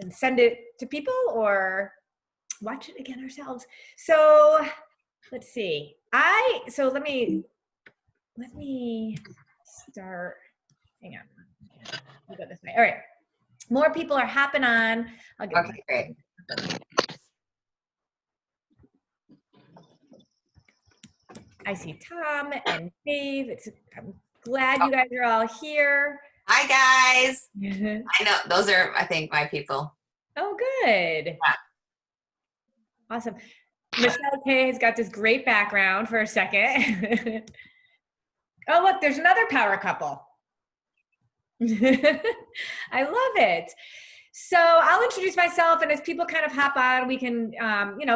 and send it to people or watch it again ourselves. So let's see. So let me start. Hang on. We'll go this way. All right. More people are hopping on. Okay, great. I see Tom and Dave. I'm glad you guys are all here. Hi, guys. I know those are, I think, my people. Oh, good. Yeah. Awesome. Michelle K has got this great background for a second. Oh, look, there's another power couple. I love it. So I'll introduce myself, and as people kind of hop on, we can,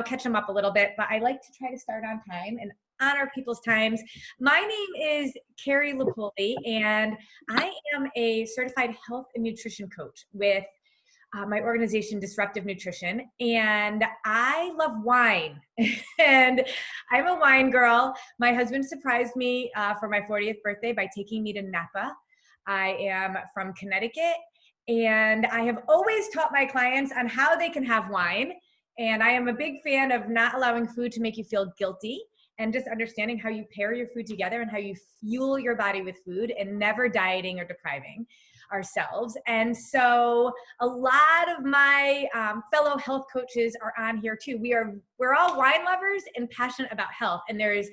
catch them up a little bit, but I like to try to start on time and honor people's times. My name is Carrie Lipoli, and I am a certified health and nutrition coach with my organization, Disruptive Nutrition, and I love wine. And I'm a wine girl. My husband surprised me for my 40th birthday by taking me to Napa. I am from Connecticut, and I have always taught my clients on how they can have wine. And I am a big fan of not allowing food to make you feel guilty, and just understanding how you pair your food together and how you fuel your body with food, and never dieting or depriving ourselves. And so a lot of my fellow health coaches are on here too. We're all wine lovers and passionate about health. And there is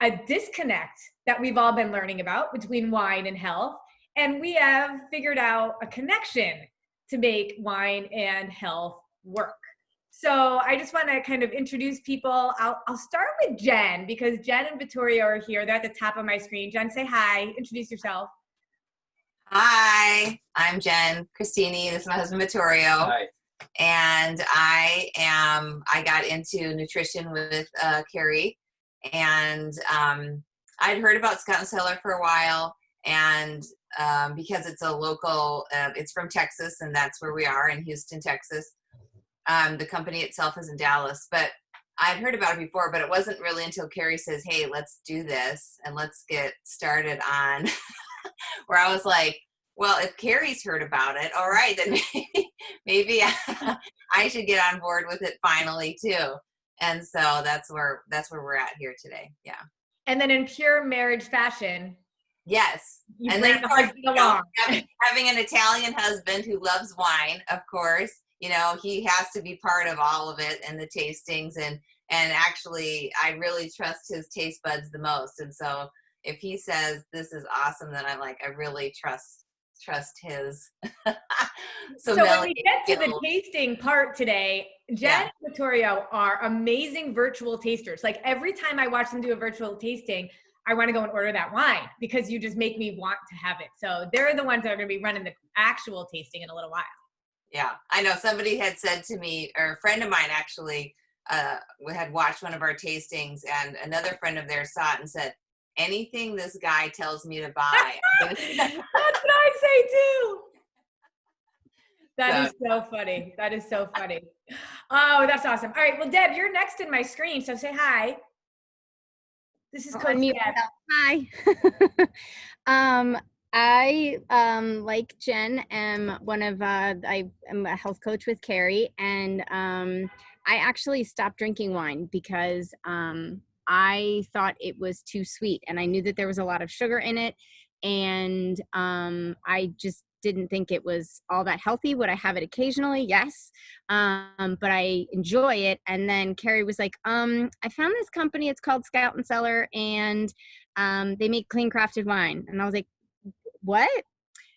a disconnect that we've all been learning about between wine and health. And we have figured out a connection to make wine and health work. So I just want to kind of introduce people. I'll start with Jen, because Jen and Vittorio are here. They're at the top of my screen. Jen, say hi. Introduce yourself. Hi, I'm Jen Christini. This is my husband, Vittorio. Hi. And I got into nutrition with Carrie, and I'd heard about Scout & Cellar for a while, and because it's a local, it's from Texas, and that's where we are, in Houston, Texas. The company itself is in Dallas, but I'd heard about it before, but it wasn't really until Carrie says, hey, let's do this and let's get started on where I was like, well, if Carrie's heard about it, all right, then maybe I should get on board with it finally too. And so that's where we're at here today. Yeah. And then in pure marriage fashion. Yes. And then of course, having an Italian husband who loves wine, of course, he has to be part of all of it and the tastings. And actually, I really trust his taste buds the most. And so if he says this is awesome, then I'm like, I really trust his. So when we get to the tasting part today, Jen and Vittorio are amazing virtual tasters. Like every time I watch them do a virtual tasting, I want to go and order that wine, because you just make me want to have it. So they're the ones that are going to be running the actual tasting in a little while. Yeah, I know somebody had said to me, or a friend of mine actually had watched one of our tastings, and another friend of theirs saw it and said, anything this guy tells me to buy. That's what I say too. That is so funny. That is so funny. Oh, that's awesome. All right. Well, Deb, you're next in my screen, so say hi. This is Coach Deb. Hi. I, like Jen, am I am a health coach with Carrie, and I actually stopped drinking wine because I thought it was too sweet, and I knew that there was a lot of sugar in it, and I just didn't think it was all that healthy. Would I have it occasionally? Yes. But I enjoy it. And then Carrie was like, I found this company, it's called Scout & Cellar, and they make clean crafted wine. And I was like, what?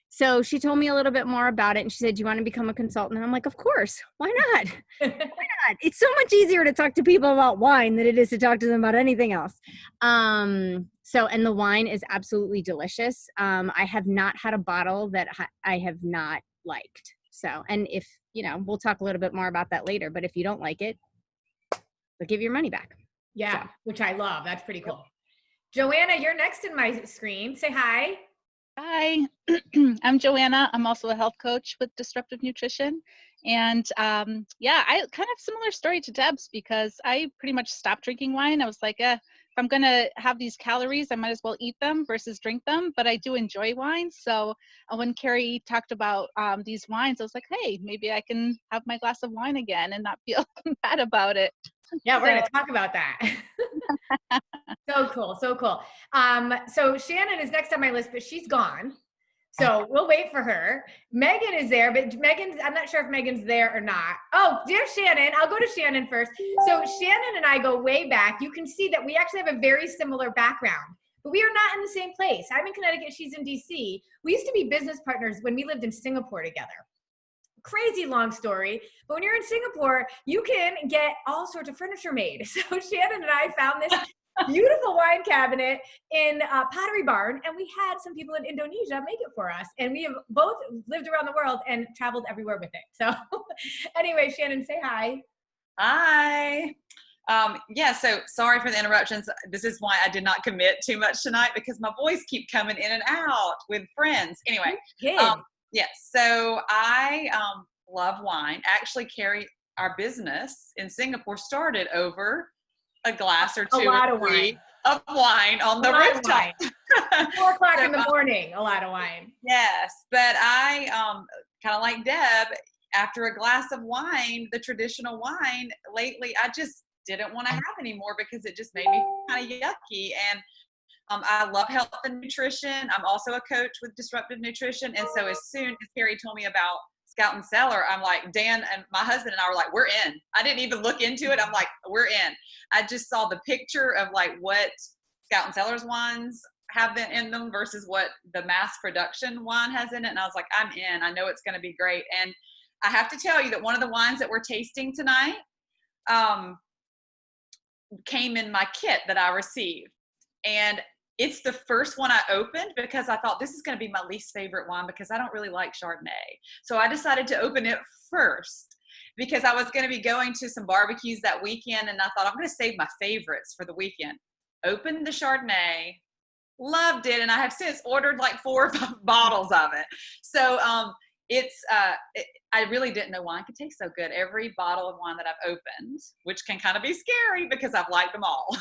So she told me a little bit more about it, and she said, do you want to become a consultant? And I'm like, of course, why not? Why not? It's so much easier to talk to people about wine than it is to talk to them about anything else. And the wine is absolutely delicious. I have not had a bottle that I have not liked. So, and if, we'll talk a little bit more about that later, but if you don't like it, they'll give your money back. Yeah, so. Which I love. That's pretty cool. Joanna, you're next in my screen. Say hi. Hi, I'm Joanna. I'm also a health coach with Disruptive Nutrition. And I kind of similar story to Deb's, because I pretty much stopped drinking wine. I was like, I'm going to have these calories, I might as well eat them versus drink them. But I do enjoy wine. So when Carrie talked about these wines, I was like, hey, maybe I can have my glass of wine again and not feel bad about it. Yeah, we're going to talk about that. So cool. So cool. So Shannon is next on my list, but she's gone. So we'll wait for her. Megan is there, but I'm not sure if Megan's there or not. Oh, dear Shannon, I'll go to Shannon first. So Shannon and I go way back. You can see that we actually have a very similar background, but we are not in the same place. I'm in Connecticut, she's in DC. We used to be business partners when we lived in Singapore together. Crazy long story, but when you're in Singapore, you can get all sorts of furniture made. So Shannon and I found this beautiful wine cabinet in Pottery Barn, and we had some people in Indonesia make it for us, and we have both lived around the world and traveled everywhere with it. So anyway, Shannon, say hi. Hi. Yeah, so sorry for the interruptions. This is why I did not commit too much tonight, because my boys keep coming in and out with friends. Anyway, yes, so I love wine. Actually, Carrie, our business in Singapore started over a glass or two of wine on the rooftop. 4 o'clock in the morning, a lot of wine. Yes, but I kind of like Deb, after a glass of wine, the traditional wine, lately I just didn't want to have anymore because it just made me kind of yucky. And I love health and nutrition. I'm also a coach with Disruptive Nutrition. And so as soon as Carrie told me about Scout and Cellar, I'm like, Dan and my husband and I were like, we're in. I didn't even look into it. I'm like, we're in. I just saw the picture of like what Scout and Cellar's wines have been in them versus what the mass production wine has in it. And I was like, I'm in. I know it's going to be great. And I have to tell you that one of the wines that we're tasting tonight came in my kit that I received. And it's the first one I opened because I thought this is going to be my least favorite wine because I don't really like Chardonnay. So I decided to open it first because I was going to be going to some barbecues that weekend, and I thought I'm going to save my favorites for the weekend. Opened the Chardonnay, loved it, and I have since ordered like 4 or 5 bottles of it. So I really didn't know wine could taste so good. Every bottle of wine that I've opened, which can kind of be scary because I've liked them all.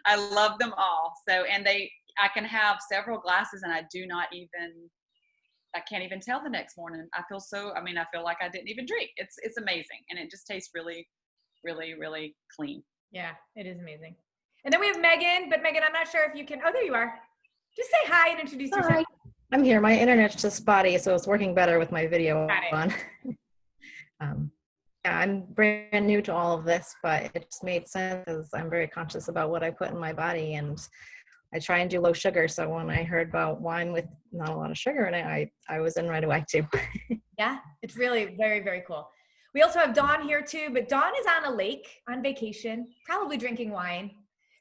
I love them all. So, and I can have several glasses and I can't even tell the next morning. I feel like I didn't even drink. It's amazing. And it just tastes really, really, really clean. Yeah, it is amazing. And then we have Megan, but Megan, I'm not sure if you can, oh, there you are. Just say hi and introduce yourself. Hi. I'm here. My internet's just spotty, so it's working better with my video on. Yeah, I'm brand new to all of this, but it just made sense because I'm very conscious about what I put in my body, and I try and do low sugar. So when I heard about wine with not a lot of sugar in it, I was in right away too. Yeah, it's really very, very cool. We also have Dawn here too, but Dawn is on a lake on vacation, probably drinking wine.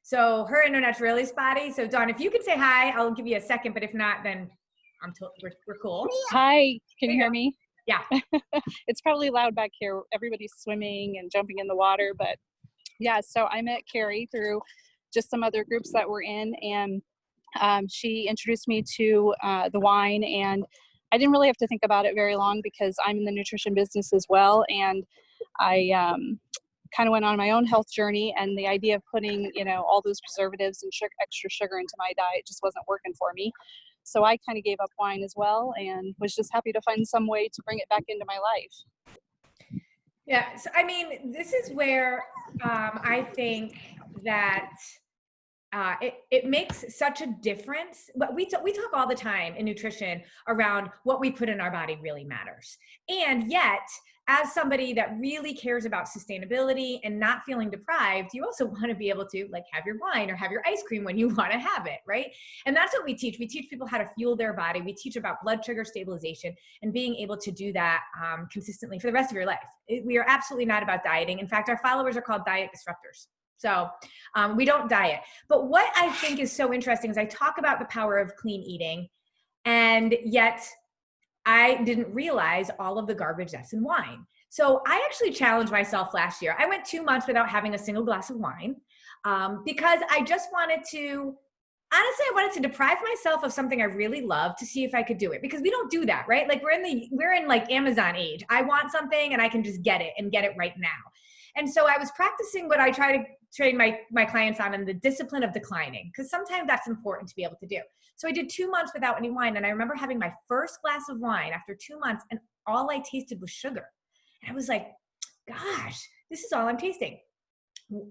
So her internet's really spotty. So Dawn, if you could say hi, I'll give you a second, but if not, then we're cool. Hi, can you hear me? Yeah. It's probably loud back here. Everybody's swimming and jumping in the water, but yeah, so I met Carrie through just some other groups that we're in, and she introduced me to the wine, and I didn't really have to think about it very long because I'm in the nutrition business as well, and I kind of went on my own health journey, and the idea of putting, all those preservatives and extra sugar into my diet just wasn't working for me. So I kind of gave up wine as well and was just happy to find some way to bring it back into my life. Yeah. So, I mean, this is where I think that it makes such a difference. But we talk all the time in nutrition around what we put in our body really matters. And yet, as somebody that really cares about sustainability and not feeling deprived, you also want to be able to have your wine or have your ice cream when you want to have it, right? And that's what we teach. We teach people how to fuel their body. We teach about blood sugar stabilization and being able to do that consistently for the rest of your life. We are absolutely not about dieting. In fact, our followers are called diet disruptors. So we don't diet. But what I think is so interesting is I talk about the power of clean eating, and yet I didn't realize all of the garbage that's in wine. So I actually challenged myself last year. I went 2 months without having a single glass of wine because I just wanted to, honestly, I wanted to deprive myself of something I really love to see if I could do it, because we don't do that, right? We're in Amazon age. I want something and I can just get it right now. And so I was practicing what I try train my clients on, and the discipline of declining, because sometimes that's important to be able to do. So I did 2 months without any wine, and I remember having my first glass of wine after 2 months, and all I tasted was sugar. And I was like, gosh, this is all I'm tasting.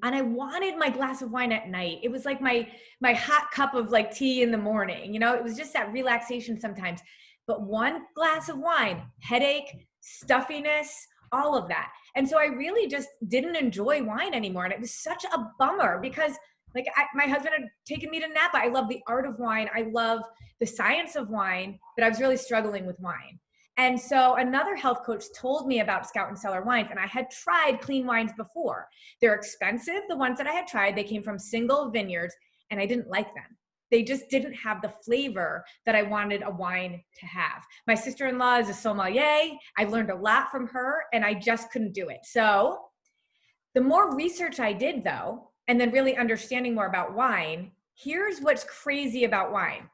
And I wanted my glass of wine at night. It was like my hot cup of like tea in the morning. You know, it was just that relaxation sometimes. But one glass of wine, headache, stuffiness, all of that. And so I really just didn't enjoy wine anymore. And it was such a bummer because like my husband had taken me to Napa. I love the art of wine. I love the science of wine, but I was really struggling with wine. And so another health coach told me about Scout and Cellar wines, and I had tried clean wines before. They're expensive, the ones that I had tried. They came from single vineyards, and I didn't like them. They just didn't have the flavor that I wanted a wine to have. My sister-in-law is a sommelier. I've learned a lot from her, and I just couldn't do it. So the more research I did, though, and then really understanding more about wine, here's what's crazy about wine.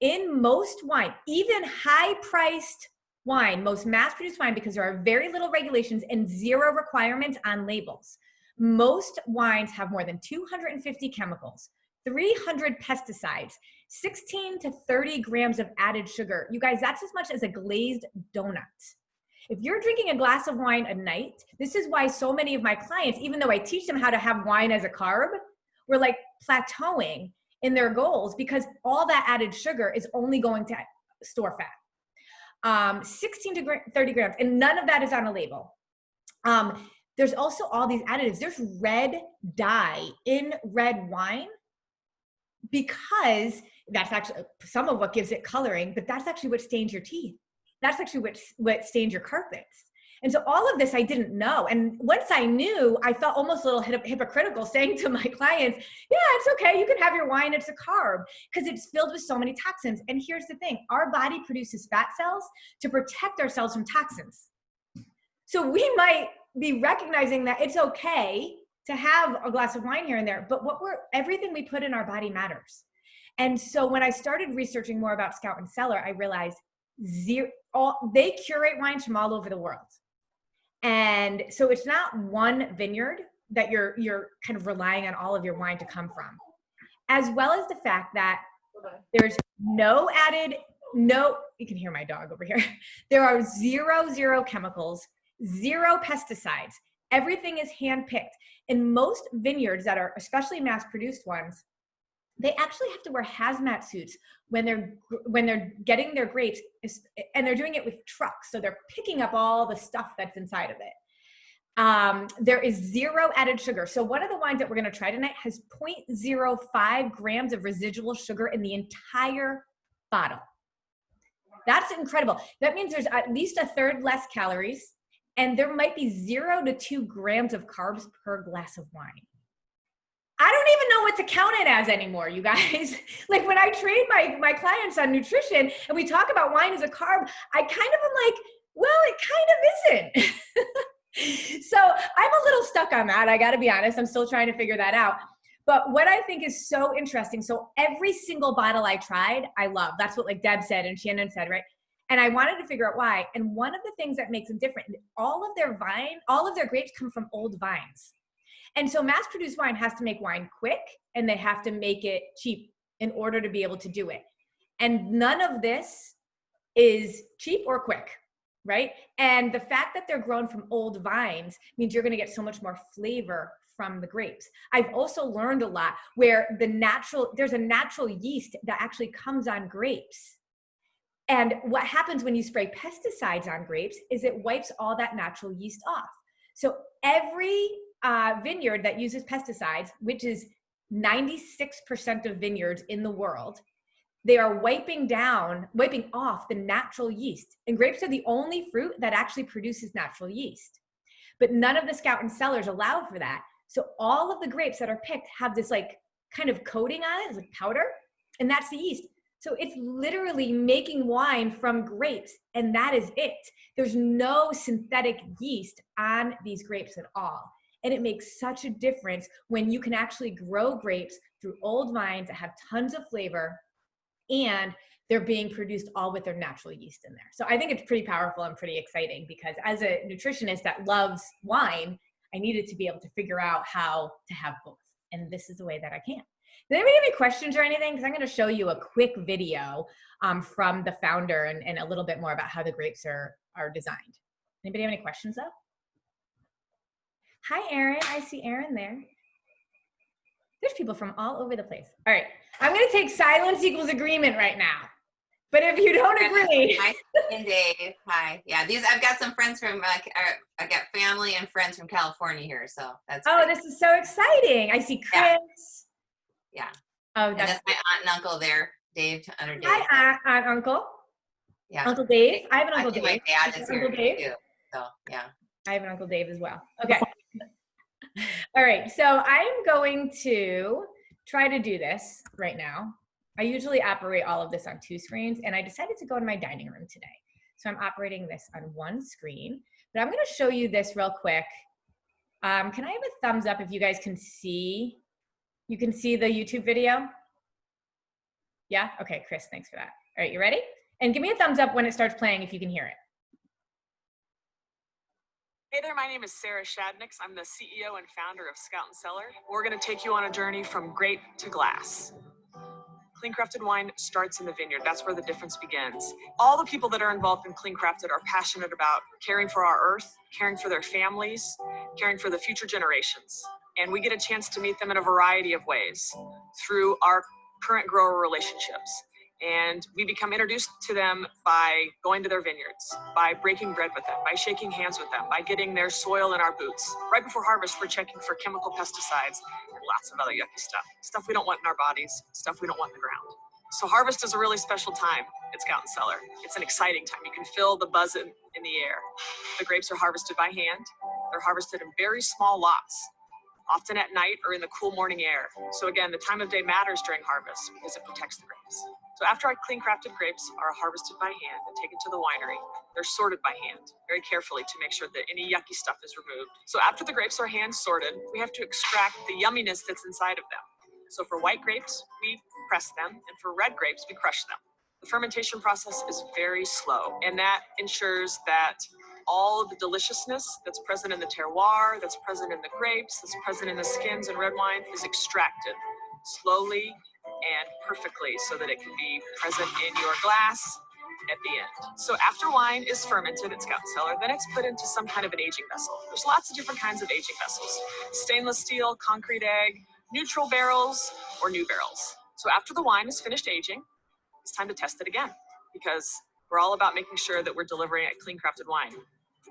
In most wine, even high-priced wine, most mass-produced wine, because there are very little regulations and zero requirements on labels, most wines have more than 250 chemicals, 300 pesticides, 16 to 30 grams of added sugar. You guys, that's as much as a glazed donut. If you're drinking a glass of wine a night, this is why so many of my clients, even though I teach them how to have wine as a carb, we're like plateauing in their goals because all that added sugar is only going to store fat. 16 to 30 grams, and none of that is on a label. There's also all these additives. There's red dye in red wine because that's actually some of what gives it coloring, but that's actually what stains your teeth. That's actually what stains your carpets. And so all of this I didn't know. And once I knew, I felt almost a little hypocritical saying to my clients, yeah, it's okay. You can have your wine. It's a carb because it's filled with so many toxins. And here's the thing. Our body produces fat cells to protect ourselves from toxins. So we might be recognizing that it's okay to have a glass of wine here and there, but everything we put in our body matters. And so when I started researching more about Scout and Cellar, I realized they curate wines from all over the world. And so it's not one vineyard that you're kind of relying on all of your wine to come from, as well as the fact that there's you can hear my dog over here. There are zero chemicals, zero pesticides. Everything is handpicked. In most vineyards that are especially mass-produced ones, they actually have to wear hazmat suits when they're getting their grapes, and they're doing it with trucks. So they're picking up all the stuff that's inside of it. There is zero added sugar. So one of the wines that we're going to try tonight has 0.05 grams of residual sugar in the entire bottle. That's incredible. That means there's at least a third less calories, and there might be 0 to 2 grams of carbs per glass of wine. I don't even know what to count it as anymore, you guys. Like when I train my clients on nutrition and we talk about wine as a carb, I kind of am like, well, it kind of isn't. So I'm a little stuck on that. I got to be honest. I'm still trying to figure that out. But what I think is so interesting, so every single bottle I tried, I love. That's what like Deb said and Shannon said, right? And I wanted to figure out why. And one of the things that makes them different, all of their grapes come from old vines. And so mass-produced wine has to make wine quick, and they have to make it cheap in order to be able to do it. And none of this is cheap or quick, right? And the fact that they're grown from old vines means you're going to get so much more flavor from the grapes. I've also learned a lot where there's a natural yeast that actually comes on grapes. And what happens when you spray pesticides on grapes is it wipes all that natural yeast off. So every vineyard that uses pesticides, which is 96% of vineyards in the world, they are wiping off the natural yeast. And grapes are the only fruit that actually produces natural yeast. But none of the Scout and Cellars allow for that. So all of the grapes that are picked have this like kind of coating on it, it's like powder, and that's the yeast. So it's literally making wine from grapes, and that is it. There's no synthetic yeast on these grapes at all. And it makes such a difference when you can actually grow grapes through old vines that have tons of flavor, and they're being produced all with their natural yeast in there. So I think it's pretty powerful and pretty exciting because as a nutritionist that loves wine, I needed to be able to figure out how to have both. And this is the way that I can. Does anybody have any questions or anything? Because I'm going to show you a quick video from the founder and a little bit more about how the grapes are designed. Anybody have any questions though? Hi, Erin. I see Erin there. There's people from all over the place. All right. I'm going to take silence equals agreement right now. But if you don't agree. Hi, and Dave. Hi. Yeah, I've got some friends from, I got family and friends from California here. So that's Oh, great. this is so exciting. I see Chris. Yeah. Oh, And that's that's my aunt and uncle there, Dave, under Dave. Hi, Aunt, Uncle. Yeah. Uncle Dave. I have an I Uncle think Dave. my dad is here Uncle Dave. too. So yeah. I have an Uncle Dave as well. Okay. All right. So I'm going to try to do this right now. I usually operate all of this on 2 screens, and I decided to go in my dining room today. So I'm operating this on 1 screen, but I'm going to show you this real quick. Can I have a thumbs up if you guys can see? You can see the YouTube video? Yeah? Okay, Chris, thanks for that. All right, you ready? And give me a thumbs up when it starts playing if you can hear it. Hey there, my name is Sarah Shadnix. I'm the CEO and founder of Scout and Cellar. We're going to take you on a journey from grape to glass. Clean Crafted wine starts in the vineyard. That's where the difference begins. All the people that are involved in Clean Crafted are passionate about caring for our earth, caring for their families, caring for the future generations. And we get a chance to meet them in a variety of ways through our current grower relationships. And we become introduced to them by going to their vineyards, by breaking bread with them, by shaking hands with them, by getting their soil in our boots. Right before harvest, we're checking for chemical pesticides and lots of other yucky stuff we don't want in our bodies, stuff we don't want in the ground. So harvest is a really special time at Scout and Cellar. It's an exciting time. You can feel the buzz in the air. The grapes are harvested by hand. They're harvested in very small lots, often at night or in the cool morning air. So again, the time of day matters during harvest because it protects the grapes. So after our Clean Crafted grapes are harvested by hand and taken to the winery, they're sorted by hand very carefully to make sure that any yucky stuff is removed. So after the grapes are hand sorted, we have to extract the yumminess that's inside of them. So for white grapes, we press them, and for red grapes, we crush them. The fermentation process is very slow, and that ensures that all of the deliciousness that's present in the terroir, that's present in the grapes, that's present in the skins and red wine is extracted slowly and perfectly so that it can be present in your glass at the end. So after wine is fermented at Scout and Cellar, then it's put into some kind of an aging vessel. There's lots of different kinds of aging vessels: stainless steel, concrete egg, neutral barrels, or new barrels. So after the wine is finished aging, it's time to test it again, because we're all about making sure that we're delivering a Clean Crafted wine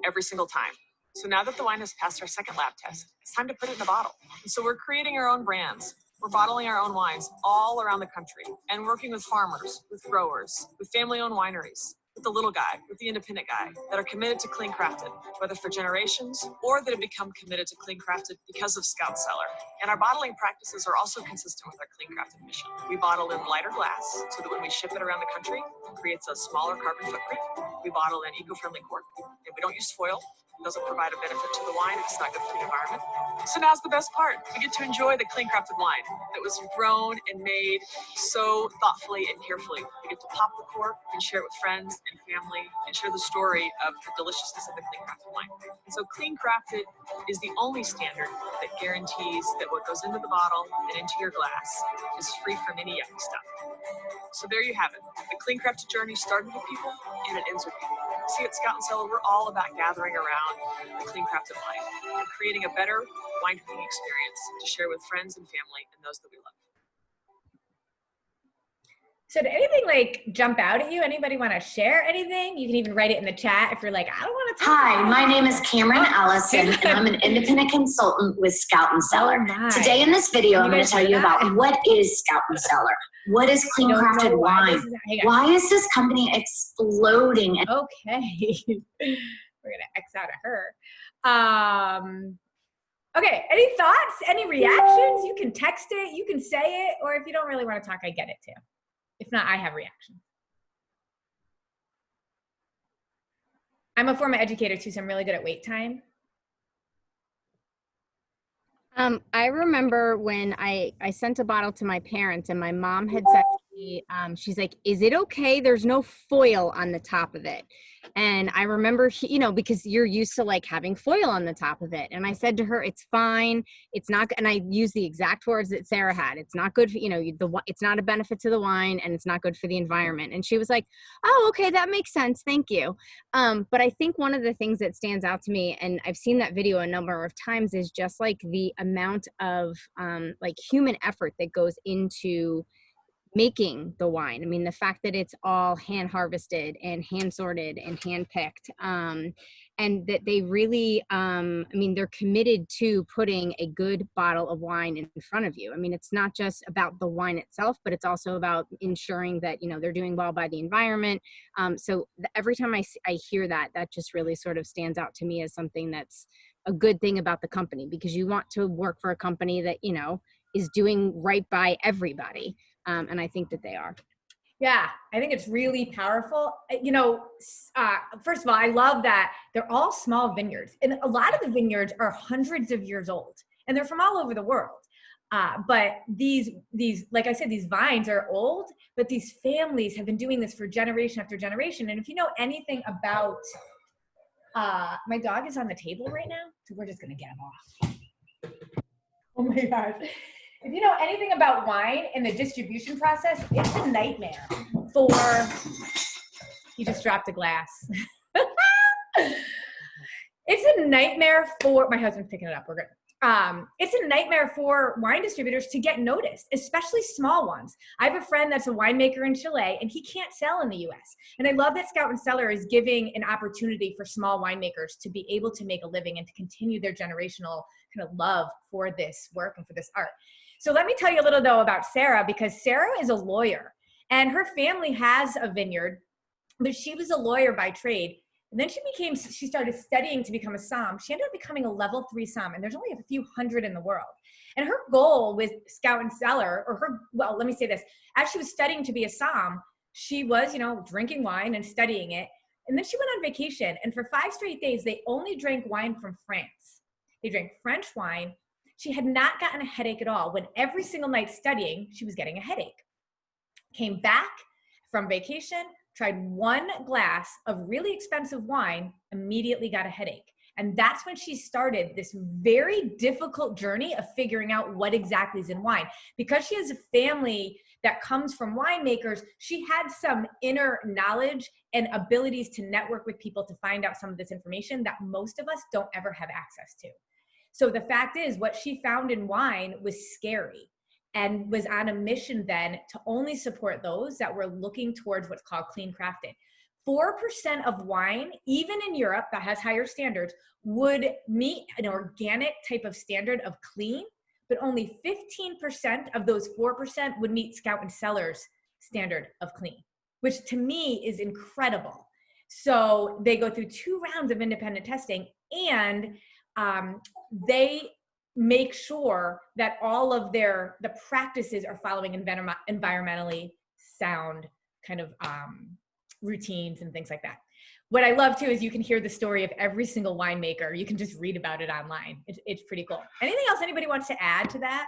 every single time. So now that the wine has passed our second lab test, it's time to put it in a bottle. And so we're creating our own brands. We're bottling our own wines all around the country and working with farmers, with growers, with family-owned wineries, with the little guy, with the independent guy that are committed to Clean Crafted, whether for generations or that have become committed to Clean Crafted because of Scout and Cellar. And our bottling practices are also consistent with our Clean Crafted mission. We bottle in lighter glass so that when we ship it around the country, it creates a smaller carbon footprint. We bottle in eco-friendly cork, and we don't use foil. It doesn't provide a benefit to the wine. It's not good for the environment. So now's the best part. We get to enjoy the Clean Crafted wine that was grown and made so thoughtfully and carefully. We get to pop the cork and share it with friends and family and share the story of the deliciousness of the Clean Crafted wine. And so Clean Crafted is the only standard that guarantees that what goes into the bottle and into your glass is free from any yucky stuff. So there you have it. The Clean Crafted journey started with people and it ends with people. See, at Scout and Cellar, we're all about gathering around the Clean Crafted wine and creating a better wine drinking experience to share with friends and family and those that we love. So did anything like jump out at you? Anybody want to share anything? You can even write it in the chat if you're like, I don't want to talk. Hi, my name is Cameron Allison, and I'm an independent consultant with Scout and Cellar. my. Today in this video, I'm going to tell you that? about what is Scout and Cellar, what is Clean Don't know Crafted why wine, this is- hey, guys. why is this company exploding? And Okay. We're gonna X out of her. Okay, any thoughts, any reactions? You can text it, you can say it, or if you don't really want to talk, I get it too. If not, I have reactions. I'm a former educator too, so I'm really good at wait time. I remember when I sent a bottle to my parents and my mom had said to she's like, is it okay? There's no foil on the top of it. And I remember, because you're used to like having foil on the top of it. And I said to her, it's fine. It's not, and I used the exact words that Sarah had. It's not good for, it's not a benefit to the wine and it's not good for the environment. And she was like, oh, okay, that makes sense. Thank you. But I think one of the things that stands out to me, and I've seen that video a number of times, is just like the amount of like human effort that goes into making the wine. I mean, the fact that it's all hand harvested and hand sorted and hand picked, and that they really, they're committed to putting a good bottle of wine in front of you. I mean, it's not just about the wine itself, but it's also about ensuring that, they're doing well by the environment. So every time I hear that, that just really sort of stands out to me as something that's a good thing about the company, because you want to work for a company that, is doing right by everybody. And I think that they are. Yeah, I think it's really powerful. First of all, I love that they're all small vineyards. And a lot of the vineyards are hundreds of years old, and they're from all over the world. But these, like I said, these vines are old, but these families have been doing this for generation after generation. And if you know anything about, my dog is on the table right now, so we're just going to get him off. Oh my gosh. If you know anything about wine and the distribution process, it's a nightmare for, he just dropped a glass. It's a nightmare for, my husband's picking it up, we're good. It's a nightmare for wine distributors to get noticed, especially small ones. I have a friend that's a winemaker in Chile, and he can't sell in the US. And I love that Scout and Cellar is giving an opportunity for small winemakers to be able to make a living and to continue their generational kind of love for this work and for this art. So let me tell you a little though about Sarah, because Sarah is a lawyer and her family has a vineyard, but she was a lawyer by trade. And then she started studying to become a somm. She ended up becoming a level 3 somm, and there's only a few hundred in the world. And her goal with Scout and Cellar, let me say this, as she was studying to be a somm, she was, drinking wine and studying it. And then she went on vacation, and for 5 straight days, they only drank wine from France. They drank French wine. She had not gotten a headache at all. When every single night studying, she was getting a headache. Came back from vacation, tried 1 glass of really expensive wine, immediately got a headache. And that's when she started this very difficult journey of figuring out what exactly is in wine. Because she has a family that comes from winemakers, she had some inner knowledge and abilities to network with people to find out some of this information that most of us don't ever have access to. So the fact is, what she found in wine was scary, and was on a mission then to only support those that were looking towards what's called clean crafted. 4% of wine, even in Europe that has higher standards, would meet an organic type of standard of clean, but only 15% of those 4% would meet Scout and Cellar's standard of clean, which to me is incredible. So they go through 2 rounds of independent testing, and they make sure that all of the practices are following environmentally sound kind of routines and things like that. What I love too is you can hear the story of every single winemaker. You can just read about it online. It's pretty cool. Anything else anybody wants to add to that?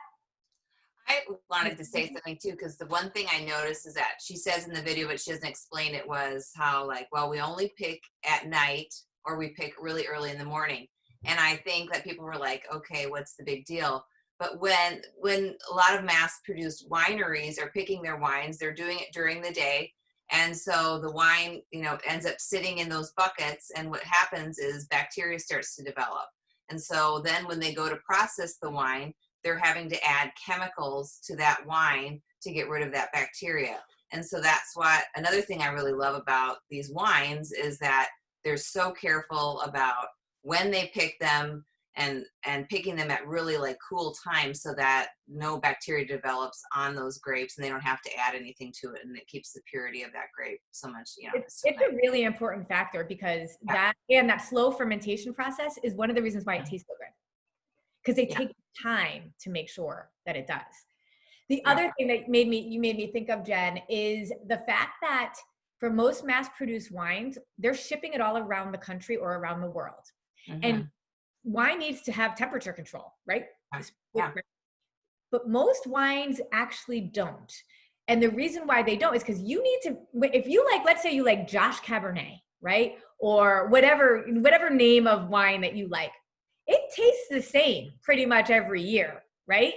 I wanted to say something too, because the one thing I noticed is that she says in the video, but she doesn't explain it, was how we only pick at night, or we pick really early in the morning. And I think that people were like, okay, what's the big deal? But when a lot of mass-produced wineries are picking their wines, they're doing it during the day. And so the wine, ends up sitting in those buckets. And what happens is bacteria starts to develop. And so then when they go to process the wine, they're having to add chemicals to that wine to get rid of that bacteria. And so that's what, another thing I really love about these wines is that they're so careful about when they pick them, and picking them at really cool times so that no bacteria develops on those grapes, and they don't have to add anything to it, and it keeps the purity of that grape so much. It's a really important factor, because that slow fermentation process is one of the reasons why it tastes so good, because they take time to make sure that it does. The other thing that you made me think of, Jen, is the fact that for most mass-produced wines, they're shipping it all around the country or around the world. Mm-hmm. And wine needs to have temperature control, right? Yeah. But most wines actually don't. And the reason why they don't is because you need to, if you like, let's say you like Josh Cabernet, right? Or whatever name of wine that you like, it tastes the same pretty much every year, right?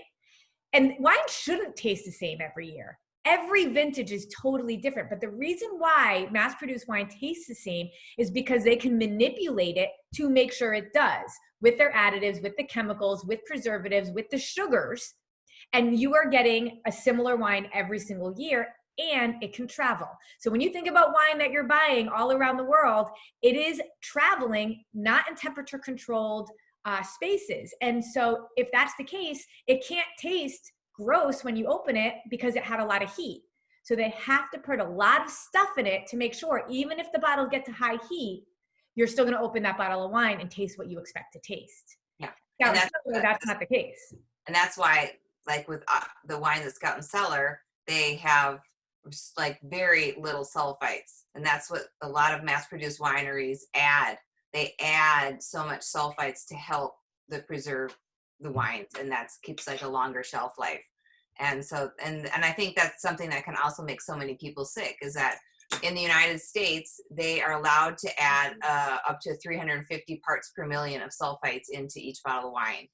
And wine shouldn't taste the same every year. Every vintage is totally different. But the reason why mass-produced wine tastes the same is because they can manipulate it to make sure it does, with their additives, with the chemicals, with preservatives, with the sugars. And you are getting a similar wine every single year, and it can travel. So when you think about wine that you're buying all around the world, it is traveling, not in temperature controlled spaces. And so if that's the case, it can't taste gross when you open it because it had a lot of heat. So they have to put a lot of stuff in it to make sure, even if the bottle gets to high heat, you're still going to open that bottle of wine and taste what you expect to taste. Yeah. Now, And that's not the case. And that's why, like with the wine that's Scout and Cellar, they have just like very little sulfites. And that's what a lot of mass-produced wineries add. They add so much sulfites to help preserve the wines, and that keeps like a longer shelf life. And so, and I think that's something that can also make so many people sick, is that in the United States, they are allowed to add up to 350 parts per million of sulfites into each bottle of wine.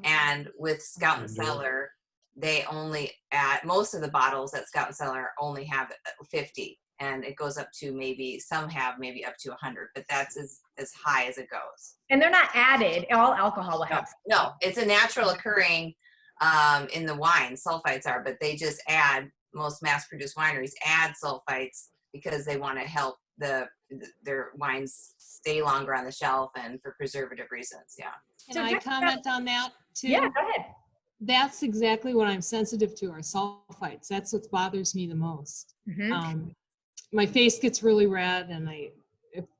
And with Scout and Cellar, they only add, most of the bottles at Scout and Cellar only have 50. And it goes up to some have maybe up to 100, but that's as high as it goes. And they're not added. All alcohol will have. No, it's a natural occurring in the wine, sulfites are, but they just add, most mass-produced wineries add sulfites because they want to help their wines stay longer on the shelf and for preservative reasons. Yeah. Can I comment on that too? Yeah, go ahead. That's exactly what I'm sensitive to, are sulfites. That's what bothers me the most. Mm-hmm. My face gets really red and I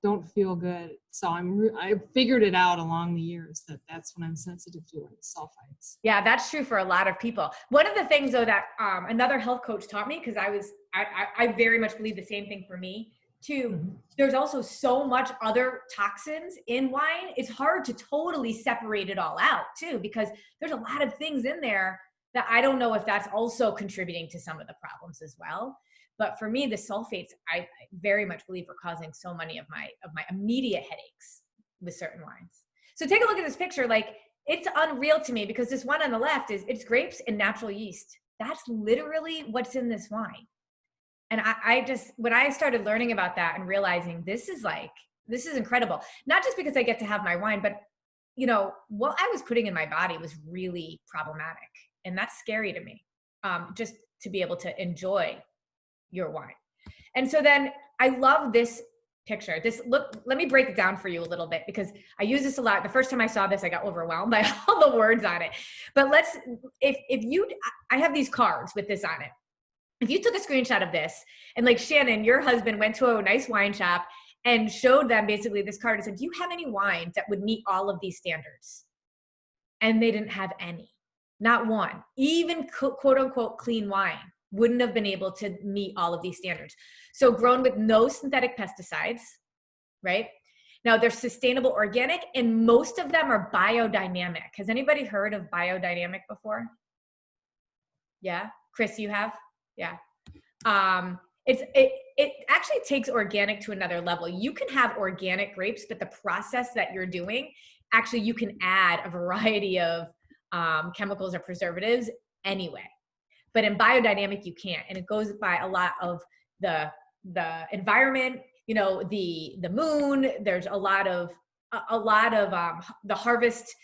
don't feel good. So I figured it out along the years that's what I'm sensitive to, are the sulfites. Yeah, that's true for a lot of people. One of the things though that another health coach taught me, because I very much believe the same thing for me too. Mm-hmm. There's also so much other toxins in wine. It's hard to totally separate it all out too, because there's a lot of things in there that I don't know if that's also contributing to some of the problems as well. But for me, the sulfates, I very much believe, are causing so many of my immediate headaches with certain wines. So take a look at this picture. Like, it's unreal to me, because this one on the left it's grapes and natural yeast. That's literally what's in this wine. And I just, when I started learning about that and realizing this is incredible, not just because I get to have my wine, but what I was putting in my body was really problematic. And that's scary to me, just to be able to enjoy your wine. And so then I love this picture. Let me break it down for you a little bit, because I use this a lot. The first time I saw this, I got overwhelmed by all the words on it. But I have these cards with this on it. If you took a screenshot of this, and like Shannon, your husband went to a nice wine shop and showed them basically this card and said, do you have any wines that would meet all of these standards? And they didn't have any, not one. Even quote unquote clean wine wouldn't have been able to meet all of these standards. So grown with no synthetic pesticides, right? Now they're sustainable organic, and most of them are biodynamic. Has anybody heard of biodynamic before? Yeah, Chris, you have? Yeah. It actually takes organic to another level. You can have organic grapes, but the process that you're doing, actually you can add a variety of chemicals or preservatives anyway. But in biodynamic, you can't. And it goes by a lot of the environment, the moon. There's a lot of the harvest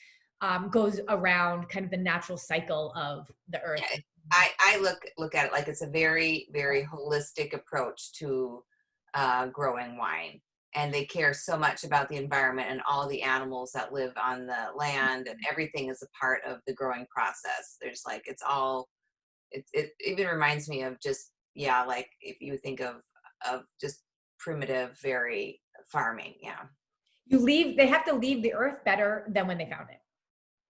goes around kind of the natural cycle of the earth. Okay. I look at it like it's a very, very holistic approach to growing wine. And they care so much about the environment and all the animals that live on the land, and everything is a part of the growing process. There's like, it even reminds me of just, like if you think of just primitive, very farming. Yeah. They have to leave the earth better than when they found it.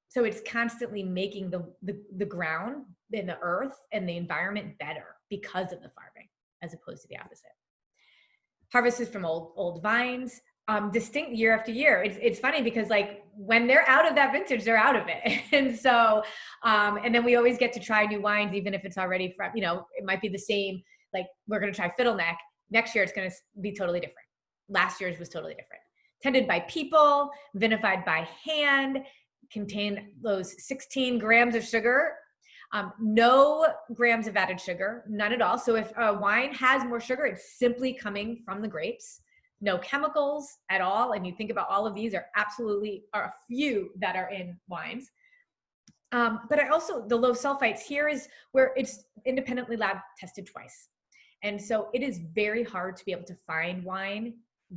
So it's constantly making the ground and the earth and the environment better because of the farming, as opposed to the opposite. Harvested from old vines. distinct year after year. It's funny because like when they're out of that vintage, they're out of it. And so, and then we always get to try new wines, even if it's already from, it might be the same, like we're going to try Fiddleneck. Next year, it's going to be totally different. Last year's was totally different. Tended by people, vinified by hand, contain those 16 grams of sugar, no grams of added sugar, none at all. So if a wine has more sugar, it's simply coming from the grapes. No chemicals at all. And you think about all of these are a few that are in wines. But the low sulfites here is where it's independently lab tested twice. And so it is very hard to be able to find wine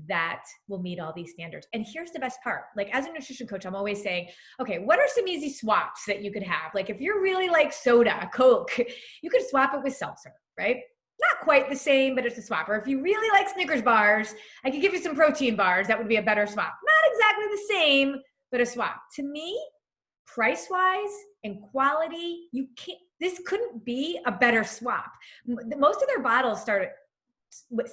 that will meet all these standards. And here's the best part. Like as a nutrition coach, I'm always saying, okay, what are some easy swaps that you could have? Like if you're really like soda, Coke, you could swap it with seltzer, right? Not quite the same, but it's a swap. Or if you really like Snickers bars, I could give you some protein bars. That would be a better swap. Not exactly the same, but a swap. To me, price-wise and quality, this couldn't be a better swap. Most of their bottles start at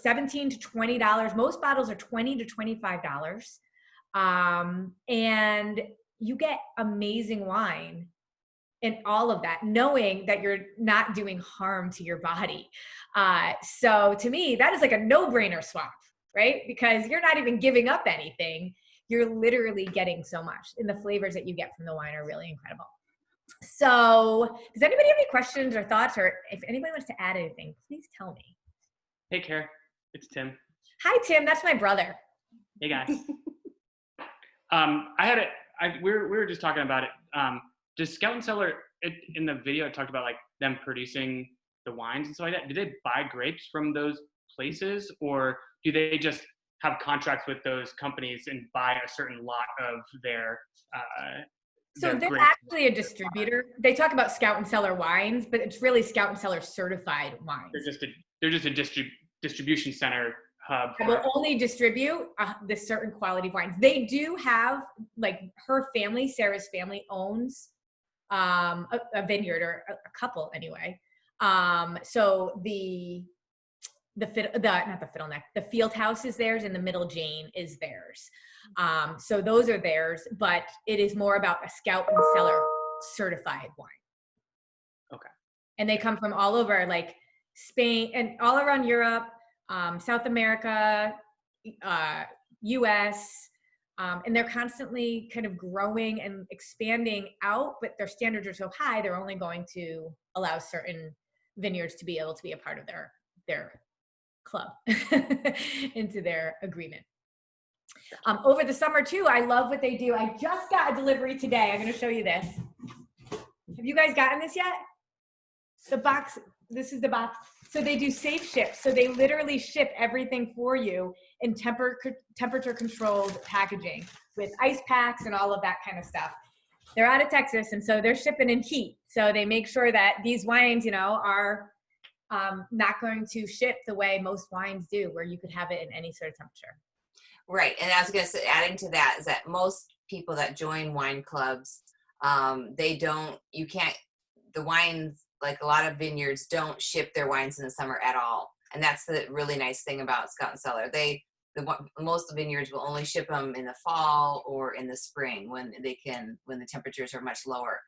$17 to $20. Most bottles are $20 to $25. And you get amazing wine and all of that, knowing that you're not doing harm to your body. So to me, that is like a no-brainer swap, right? Because you're not even giving up anything. You're literally getting so much. And the flavors that you get from the wine are really incredible. So does anybody have any questions or thoughts? Or if anybody wants to add anything, please tell me. Hey, Care. It's Tim. Hi, Tim. That's my brother. Hey, guys. We were just talking about it. Does Scout and Cellar, in the video, it talked about like them producing the wines and stuff like that. Do they buy grapes from those places, or do they just have contracts with those companies and buy a certain lot of their So they're grapes? actually a distributor. They talk about Scout and Cellar wines, but it's really Scout and Cellar certified wines. They're just a distribution center hub. They will only distribute this certain quality of wines. They do have, like, her family, Sarah's family, owns a vineyard, or a couple anyway. So the field house is theirs, and the Middle Jane is theirs. So those are theirs, but it is more about a Scout and Cellar certified wine. Okay. And they come from all over, like Spain and all around Europe, South America, US, and they're constantly kind of growing and expanding out, but their standards are so high, they're only going to allow certain vineyards to be able to be a part of their club into their agreement. Over the summer too, I love what they do. I just got a delivery today. I'm going to show you this. Have you guys gotten this yet? The box, this is the box. So they do safe ship. So they literally ship everything for you in temperature controlled packaging with ice packs and all of that kind of stuff. They're out of Texas, and so they're shipping in heat. So they make sure that these wines, are not going to ship the way most wines do, where you could have it in any sort of temperature. Right. And I was going to say, adding to that is that most people that join wine clubs, the wines, like a lot of vineyards, don't ship their wines in the summer at all. And that's the really nice thing about Scout and Cellar. Most vineyards will only ship them in the fall or in the spring when the temperatures are much lower.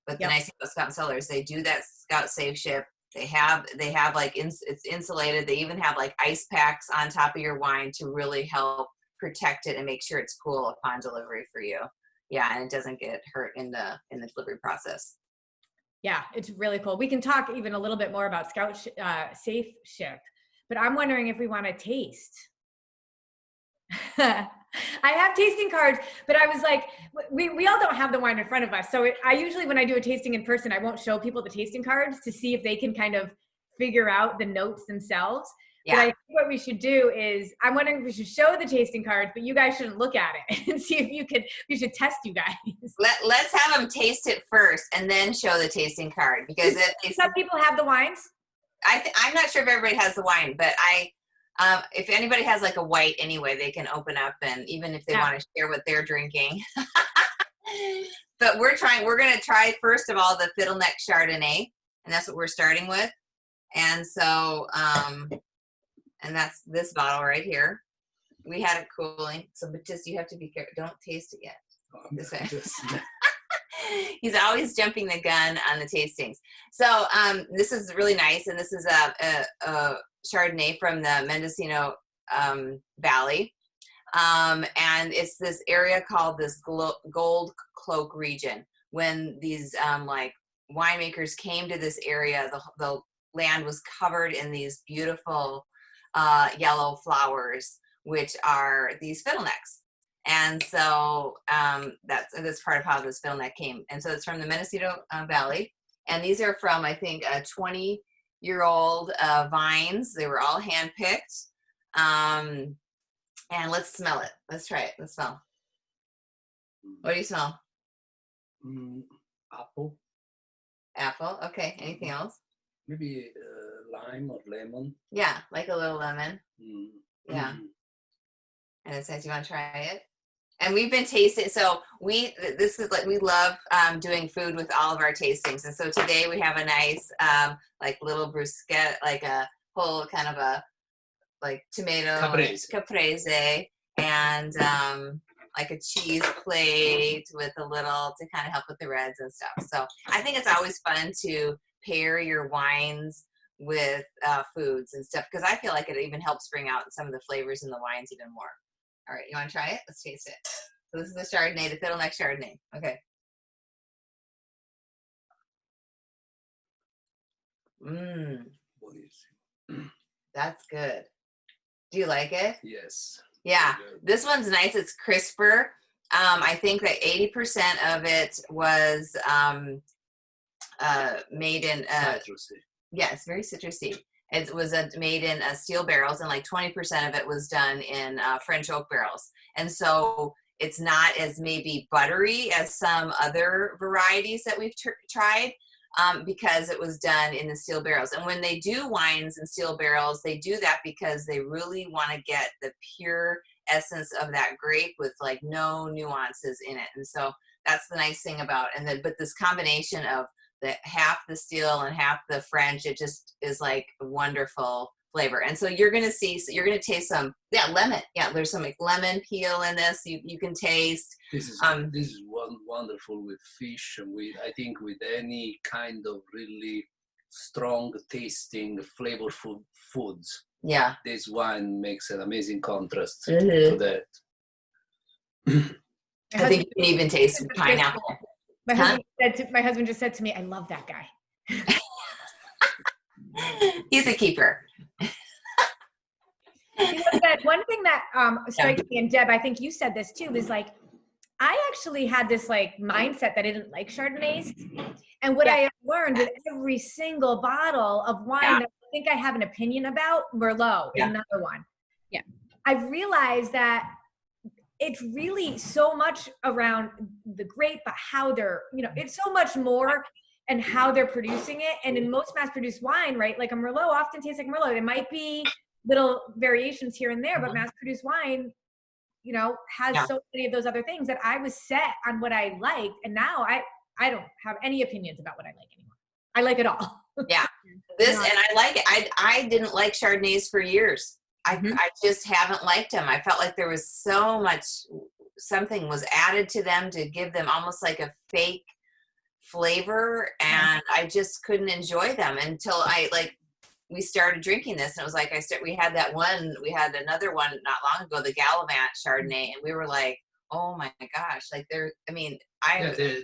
But the nice thing about Scout and Cellar is they do that Scout Safe Ship. They have like it's insulated. They even have like ice packs on top of your wine to really help protect it and make sure it's cool upon delivery for you. Yeah, and it doesn't get hurt in the delivery process. Yeah, it's really cool. We can talk even a little bit more about Scout Safe Ship, but I'm wondering if we want to taste. I have tasting cards, but I was like, we all don't have the wine in front of us. So I usually, when I do a tasting in person, I won't show people the tasting cards to see if they can kind of figure out the notes themselves. Yeah. But I think what we should do is, I'm wondering if we should show the tasting cards, but you guys shouldn't look at it and see if we should test you guys. Let's have them taste it first and then show the tasting card, because some people have the wines. I'm not sure if everybody has the wine, but if anybody has like a white anyway, they can open up, and even if they want to share what they're drinking. But we're going to try first of all the Fiddleneck Chardonnay, and that's what we're starting with. And so, and that's this bottle right here. we had it cooling. So, but just you have to be careful. Don't taste it yet. This way. He's always jumping the gun on the tastings. So this is really nice, and this is a Chardonnay from the Mendocino Valley, and it's this area called this Gold Cloak region. When these like winemakers came to this area, the land was covered in these beautiful yellow flowers, which are these fiddlenecks. And so that's part of how this fiddleneck came. And so it's from the Mendocino Valley. And these are from, I think, 20-year-old vines. They were all hand-picked. And let's smell it. Let's try it. Let's smell. What do you smell? Apple. Apple. Okay. Anything else? Maybe lime or lemon. Yeah, like a little lemon. Mm. Yeah. And it says, you want to try it? And we've been tasting, so this is like, we love doing food with all of our tastings. And so today we have a nice, like little bruschetta, like a whole kind of a, like tomato caprese, and like a cheese plate with a little to kind of help with the reds and stuff. So I think it's always fun to pair your wines with foods and stuff, because I feel like it even helps bring out some of the flavors in the wines even more. All right, you want to try it? Let's taste it. So this is the Chardonnay, the Fiddleneck Chardonnay. Okay. That's good. Do you like it? Yes. Yeah, this one's nice. It's crisper. I think that 80% of it was made in citrusy. Yeah, it's very citrusy. It was made in steel barrels, and like 20% of it was done in French oak barrels. And so it's not as maybe buttery as some other varieties that we've tried, because it was done in the steel barrels. And when they do wines in steel barrels, they do that because they really want to get the pure essence of that grape with like no nuances in it. And so that's the nice thing about, and then, but this combination of the half the steel and half the French, it just is like a wonderful flavor. And so you're going to see, so you're going to taste some, lemon. Yeah, there's some like lemon peel in this. You can taste. This is wonderful with fish, and I think with any kind of really strong tasting flavorful foods. Yeah. This wine makes an amazing contrast to that. I think you can even taste pineapple. My husband just said to me, I love that guy. He's a keeper. One thing that strikes me, and Deb, I think you said this too, is like, I actually had this like mindset that I didn't like Chardonnays. And what I have learned with every single bottle of wine that I think I have an opinion about, Merlot, another one. Yeah. I've realized that it's really so much around the grape, but how they're, it's so much more and how they're producing it. And in most mass-produced wine, right, like a Merlot often tastes like Merlot. There might be little variations here and there, but mass-produced wine, has so many of those other things that I was set on what I liked. And now I don't have any opinions about what I like anymore. I like it all. Yeah. And I like it. I didn't like Chardonnays for years. I just haven't liked them. I felt like there was so much, something was added to them to give them almost like a fake flavor, and I just couldn't enjoy them until we started drinking this, and it was like we had another one not long ago, the Gallivant Chardonnay, and we were like, oh my gosh, like the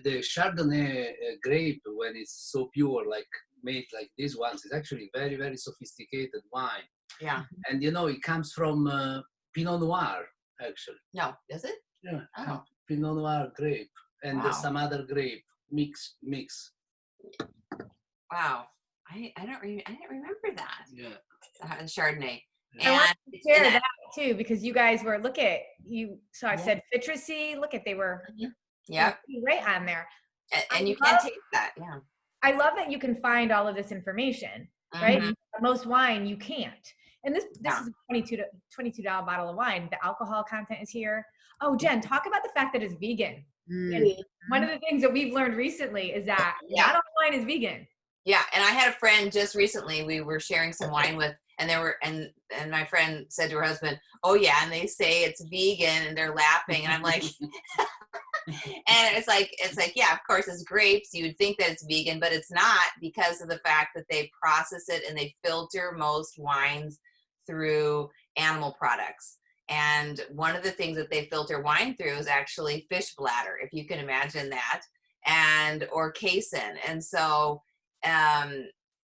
Chardonnay grape, when it's so pure, like made like these ones, is actually very, very sophisticated wine. Yeah. And it comes from Pinot Noir, actually. No, is it? Yeah. Oh. Pinot Noir grape and some other grape mix. Wow. I didn't remember that. Yeah. Chardonnay. I want to share that too, because you guys were, so I said citrusy, they were right on there. And you can taste that, yeah. I love that you can find all of this information, right? Most wine you can't. And this is a $22 bottle of wine. The alcohol content is here. Oh, Jen, talk about the fact that it's vegan. And one of the things that we've learned recently is that not all wine is vegan. Yeah, and I had a friend just recently, we were sharing some wine with, And and my friend said to her husband, "Oh yeah," and they say it's vegan, and they're laughing, and I'm like, and it's like, yeah, of course it's grapes. You would think that it's vegan, but it's not, because of the fact that they process it and they filter most wines through animal products. And one of the things that they filter wine through is actually fish bladder, if you can imagine that, or casein. And so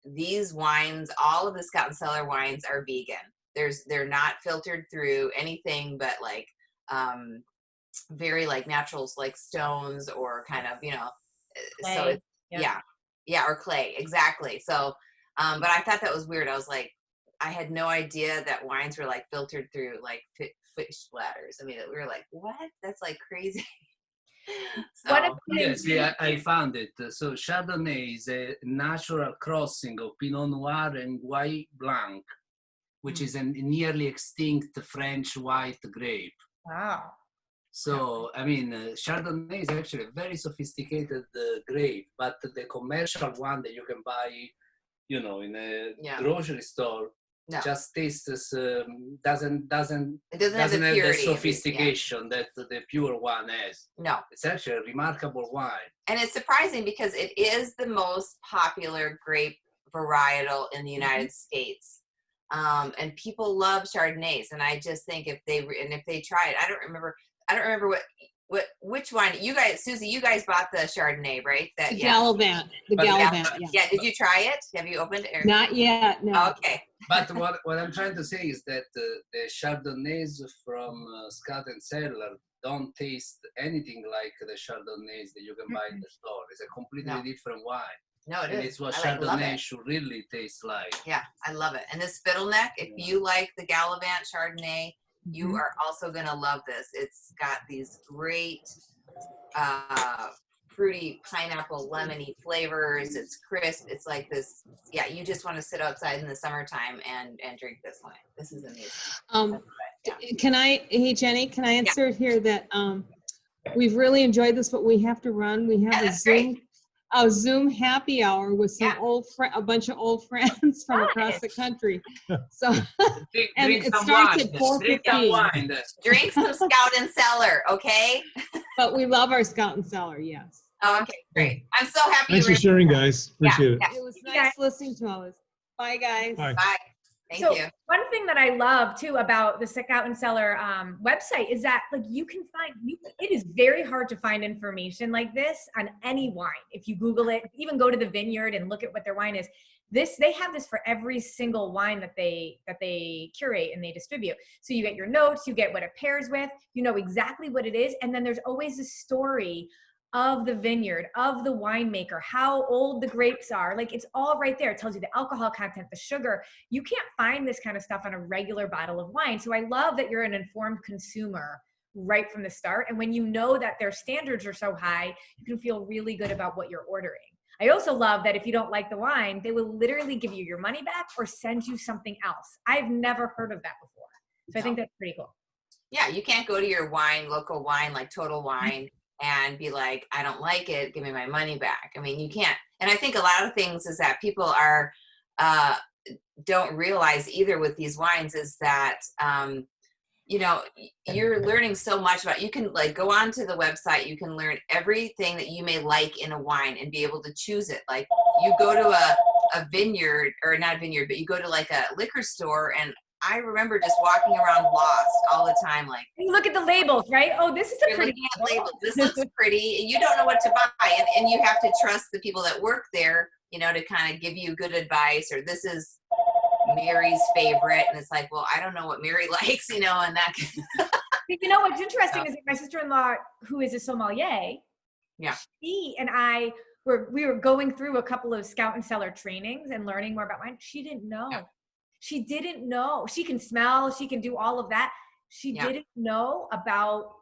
these wines, all of the Scout and Cellar wines are vegan. They're not filtered through anything but like very like naturals, like stones, or kind of, Clay. so it's, yeah, or clay, exactly. So but I thought that was weird. I was like, I had no idea that wines were like filtered through like fish bladders. I mean, we were like, what? That's like crazy. So, yes, yeah, I found it. So Chardonnay is a natural crossing of Pinot Noir and White Blanc, which is a nearly extinct French white grape. Wow. So, I mean, Chardonnay is actually a very sophisticated grape, but the commercial one that you can buy, in a grocery store, just tastes, doesn't have the sophistication that the pure one has. No. It's actually a remarkable wine. And it's surprising because it is the most popular grape varietal in the United States. And people love Chardonnays. And I just think if they try it, I don't remember which wine you guys, Susie, you guys bought the Chardonnay, right? The Gallivant. The Gallivant. Yeah. Did you try it? Have you opened it? Not yet. No. Okay. But what I'm trying to say is that the Chardonnays from Scout and Cellar don't taste anything like the Chardonnays that you can buy in the store. It's a completely different wine. No, it is. It's what Chardonnay should really taste like. Yeah, I love it. And this Fiddleneck, if you like the Gallivant Chardonnay, you are also going to love this. It's got these great fruity, pineapple, lemony flavors. It's crisp. It's like this. Yeah, you just want to sit outside in the summertime and drink this wine. This is amazing. Hey Jenny, can I insert here that we've really enjoyed this, but we have to run. We have a Zoom happy hour with some a bunch of old friends from across the country. So, and it starts at 4:15. Drink some Scout and Cellar, okay? But we love our Scout and Cellar, yes. Okay, great. I'm so happy. Thanks for sharing, guys. Appreciate it. It was nice listening to all this. Bye, guys. Bye. Thank you. One thing that I love too about the Scout and Cellar website is that like you can it is very hard to find information like this on any wine. If you Google it, even go to the vineyard and look at what their wine is. They have this for every single wine that they curate and they distribute. So you get your notes, you get what it pairs with, you know exactly what it is, and then there's always a story of the vineyard, of the winemaker, how old the grapes are. Like it's all right there. It tells you the alcohol content, the sugar. You can't find this kind of stuff on a regular bottle of wine. So I love that you're an informed consumer right from the start. And when you know that their standards are so high, you can feel really good about what you're ordering. I also love that if you don't like the wine, they will literally give you your money back or send you something else. I've never heard of that before. So I think that's pretty cool. Yeah, you can't go to your local wine, like Total Wine, and be like, I don't like it, give me my money back. I mean, you can't. And I think a lot of things is that people are don't realize either with these wines is that you're learning so much about. You can like go onto the website, you can learn everything that you may like in a wine and be able to choose it. Like you go to a vineyard, or not a vineyard, but you go to like a liquor store, and I remember just walking around lost all the time. Like you look at the labels, right? Oh, this is a pretty label. This looks pretty. And you don't know what to buy. And you have to trust the people that work there, to kind of give you good advice, or this is Mary's favorite. And it's like, well, I don't know what Mary likes, and that. What's interesting is that my sister-in-law, who is a sommelier, she and I we were going through a couple of Scout and Cellar trainings and learning more about wine. She didn't know. Yeah. She didn't know. She can smell. She can do all of that. She didn't know about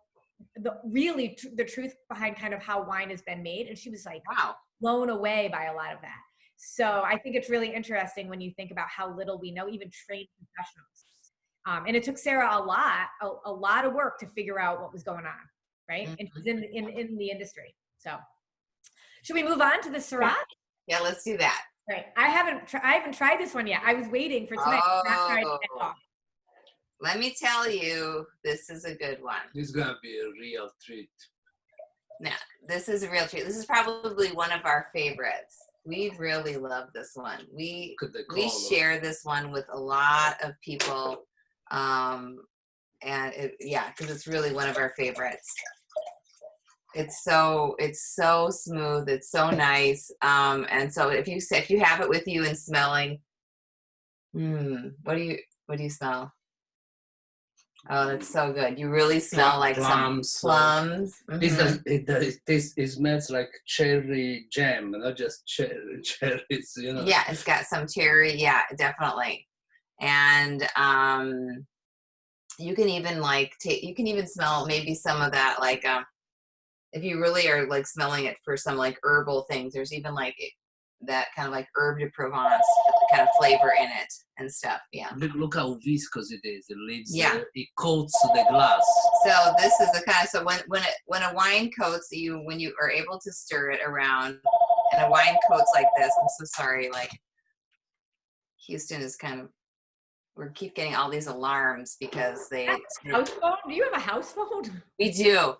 the truth behind kind of how wine has been made. And she was like, wow, blown away by a lot of that. So I think it's really interesting when you think about how little we know, even trained professionals. And it took Sarah a lot of work to figure out what was going on, right? Mm-hmm. And she's in the industry. So should we move on to the Syrah? Yeah, let's do that. Right. I haven't tried this one yet. I was waiting for tonight. Oh. Let me tell you, this is a good one. This is gonna be a real treat. Now, this is a real treat. This is probably one of our favorites. We really love this one. We share this one with a lot of people, and because it's really one of our favorites. It's so smooth. It's so nice. And so if you have it with you and smelling, what do you smell? Oh, that's so good. You really smell like plums. Some plums. It smells like cherry jam, not just cherries, you know. Yeah, it's got some cherry. Yeah, definitely. And you can even you can even smell maybe some of that, like if you really are like smelling it for some like herbal things. There's even like that kind of like herb de Provence kind of flavor in it and stuff. Yeah. Look how viscous it is. It leaves. Yeah. It coats the glass. So this is the kind of, so when a wine coats when you are able to stir it around, and a wine coats like this. I'm so sorry. Like Houston is kind of, we keep getting all these alarms because they. House phone? Do you have a house phone? We do.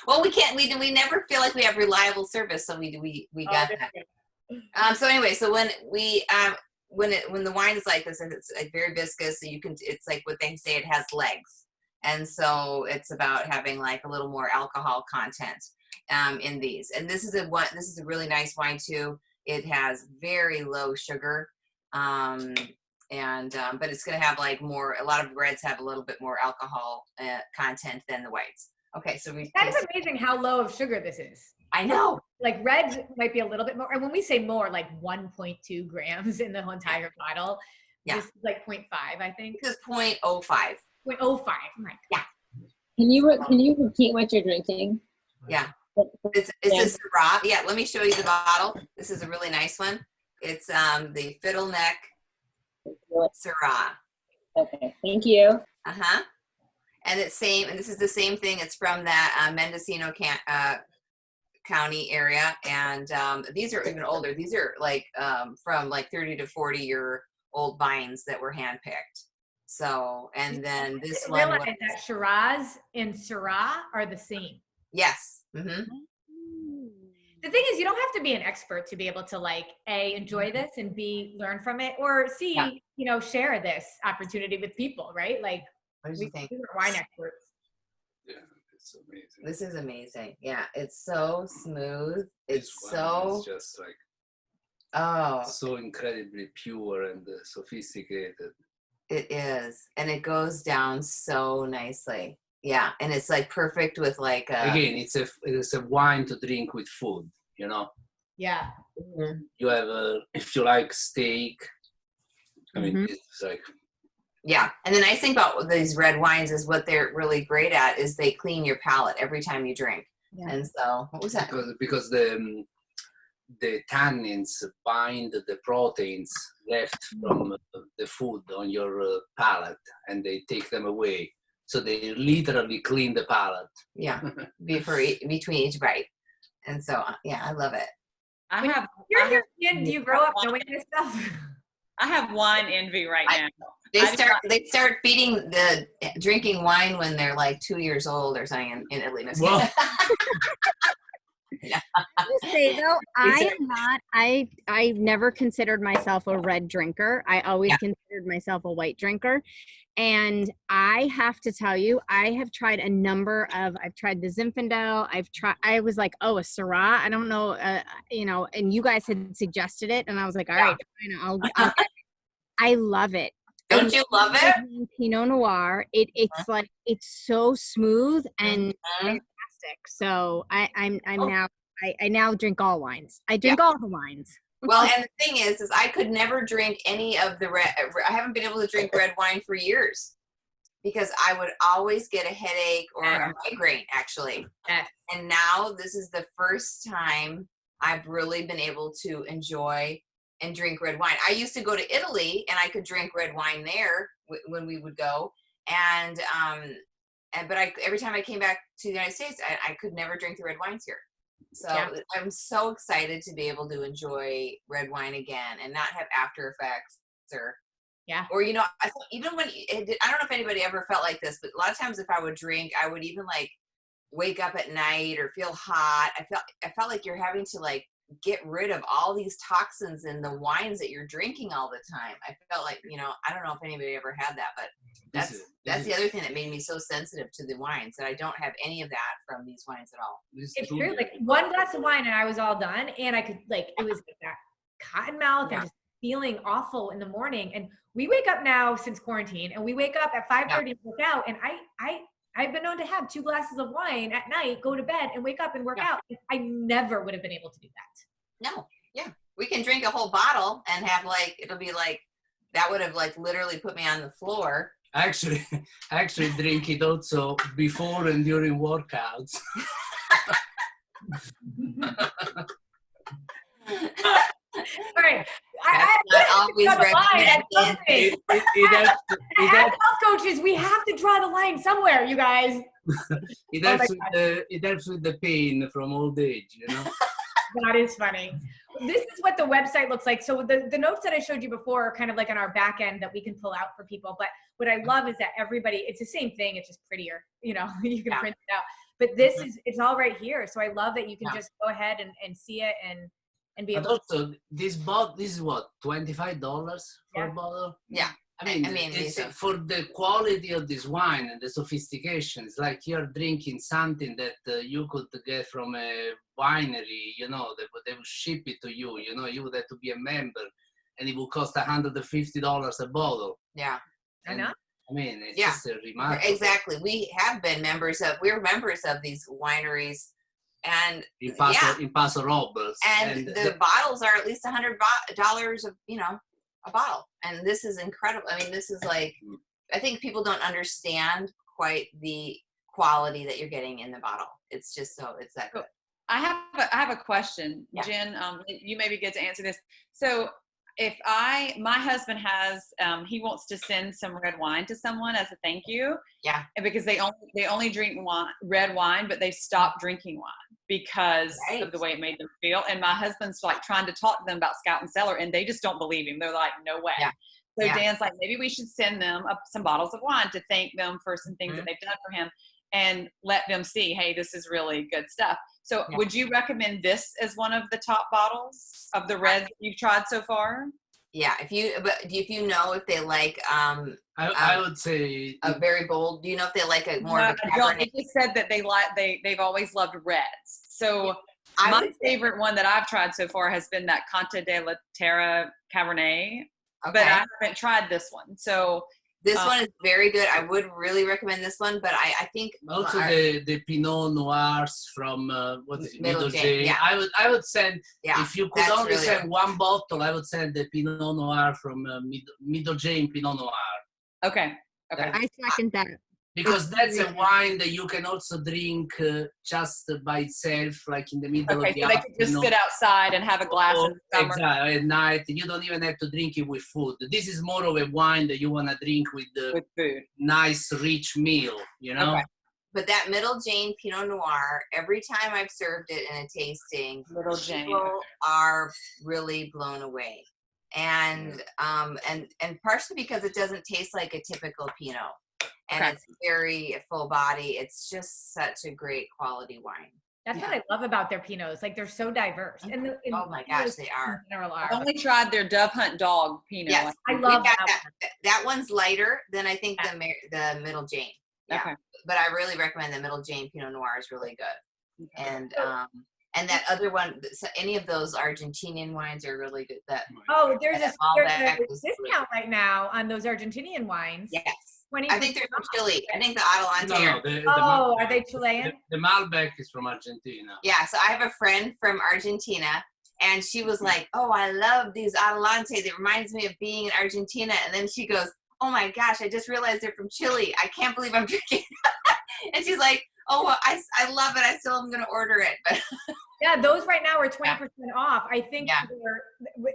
Well, we can't. We never feel like we have reliable service, so we got that. So anyway, so when the wine is like this, and it's like very viscous, so it's like what they say, it has legs, and so it's about having like a little more alcohol content in these. And this is a really nice wine too. It has very low sugar, but it's gonna have like more. A lot of reds have a little bit more alcohol content than the whites. Okay, so that's amazing how low of sugar this is. I know. Like red might be a little bit more, and when we say more, like 1.2 grams in the whole entire bottle. Yeah. This is like 0.5, I think. This is 0.05. 0.05. Oh my God. Yeah. Can you repeat what you're drinking? Yeah. It's a Syrah. Yeah, let me show you the bottle. This is a really nice one. It's the Fiddleneck Syrah. Okay, thank you. Uh-huh. And this is the same thing. It's from that Mendocino County area, and these are even older. These are like from like 30 to 40-year-old vines that were handpicked. So, and then this one. Realize that Shiraz and Syrah are the same. Yes. Mm-hmm. The thing is, you don't have to be an expert to be able to like enjoy this and learn from it, or share this opportunity with people, right? Like. What did you think? We were wine experts. Yeah, it's amazing. This is amazing. Yeah, it's so smooth. It's just like so incredibly pure and sophisticated. It is, and it goes down so nicely. Yeah, and it's like perfect with like. Again, it's a wine to drink with food. You know. Yeah. Mm-hmm. You have if you like steak. I mean, it's like. Yeah, and the nice thing about these red wines is what they're really great at is they clean your palate every time you drink. Yeah. And so, what was that? Because the tannins bind the proteins left from the food on your palate, and they take them away. So they literally clean the palate. Yeah, between each bite. And so, yeah, I love it. Do you grow up knowing this stuff? I have wine envy right now. They start feeding drinking wine when they're like 2 years old or something in Italy. Yeah. I say though, I never considered myself a red drinker. I always considered myself a white drinker. And I have to tell you, I have tried I've tried the Zinfandel. I was like, a Syrah. I don't know, and you guys had suggested it. And I was like, all right, fine, I'll I love it. Don't you love it? Pinot Noir. It's like, it's so smooth and fantastic. So I now drink all wines. I drink all the wines. Well, and the thing is I could never drink any of the red. I haven't been able to drink red wine for years because I would always get a headache or a migraine, actually. And now this is the first time I've really been able to enjoy and drink red wine. I used to go to Italy and I could drink red wine there when we would go, but every time I came back to the United States, I could never drink the red wines here. So I'm so excited to be able to enjoy red wine again and not have after effects or you know, even when I don't know if anybody ever felt like this, but a lot of times if I would drink, I would even like wake up at night or feel hot. I felt like you're having to like get rid of all these toxins in the wines that you're drinking all the time. I felt like, you know, I don't know if anybody ever had that, but that's the other thing that made me so sensitive to the wines, that I don't have any of that from these wines at all. It's true. Like one glass of wine and I was all done, and I could like, it was like that cotton mouth and just feeling awful in the morning. And we wake up now since quarantine, and we wake up at 5:30 to work out, and I've been known to have 2 glasses of wine at night, go to bed and wake up and work out. I never would have been able to do that. No. Yeah. We can drink a whole bottle and have like, it'll be like, that would have like literally put me on the floor. I actually drink it also before and during workouts. All right. As health coaches, we have to draw the line somewhere, you guys. It helps with the pain from old age, you know? That is funny. This is what the website looks like. So the notes that I showed you before are kind of like on our back end that we can pull out for people. But what I love is that everybody, it's the same thing. It's just prettier, you know, you can print it out. But this is, it's all right here. So I love that you can just go ahead and see it and be able also, this is what, $25 for a bottle? Yeah. I mean, it's for the quality of this wine and the sophistication. It's like you're drinking something that you could get from a winery, you know, they would ship it to you, you know, you would have to be a member, and it would cost $150 a bottle. Yeah. And, I mean, it's just remarkable. Exactly. We're members of these wineries. And in Paso Robles. And the bottles are at least $100 of, you know, a bottle. And this is incredible. I mean, this is like, I think people don't understand quite the quality that you're getting in the bottle. It's just it's that good. I have a question, Jen. You maybe get to answer this. So if my husband has, he wants to send some red wine to someone as a thank you. Yeah. And because they only drink red wine, but they've stopped drinking wine because of the way it made them feel. And my husband's like trying to talk to them about Scout and Cellar, and they just don't believe him. They're like, no way. Yeah. So Dan's like, maybe we should send them some bottles of wine to thank them for some things that they've done for him, and let them see, hey, this is really good stuff. So would you recommend this as one of the top bottles of the reds that you've tried so far? Yeah, if you know if they like I would say a very bold. Do you know if they like a more of a Cabernet? They just said that they've always loved reds. So my favorite one that I've tried so far has been that Conte de la Terra Cabernet, but I haven't tried this one. So this one is very good. I would really recommend this one, but I think also the Pinot Noirs from what is it, Middle Jane. Yeah. I would send if you could only send one bottle, I would send the Pinot Noir from Middle Jane Pinot Noir. Okay. I second that. Because that's a wine that you can also drink just by itself, like in the middle of the afternoon. Okay, so they could just sit outside and have a glass in the summer. Exactly, at night. You don't even have to drink it with food. This is more of a wine that you want to drink with food. Nice, rich meal, you know? Okay. But that Middle Jane Pinot Noir, every time I've served it in a tasting, people are really blown away. And partially because it doesn't taste like a typical Pinot. And it's very full body. It's just such a great quality wine. That's what I love about their Pinots. Like, they're so diverse. And oh my gosh, they are. I've only tried their Dove Hunt Dog Pinot. Yes, I love that. That one's lighter than I think the Middle Jane. Yeah. Okay. But I really recommend the Middle Jane Pinot Noir is really good. Okay. And that other one, so any of those Argentinian wines are really good. There's a discount right now on those Argentinian wines. Yes. I think they're from Chile. I think the Adelante are they Chilean? The Malbec is from Argentina. Yeah, so I have a friend from Argentina, and she was like, oh, I love these Adelante. It reminds me of being in Argentina. And then she goes, oh my gosh, I just realized they're from Chile. I can't believe I'm drinking. And she's like, oh, well, I love it. I still am going to order it. But yeah, those right now are 20% off. I think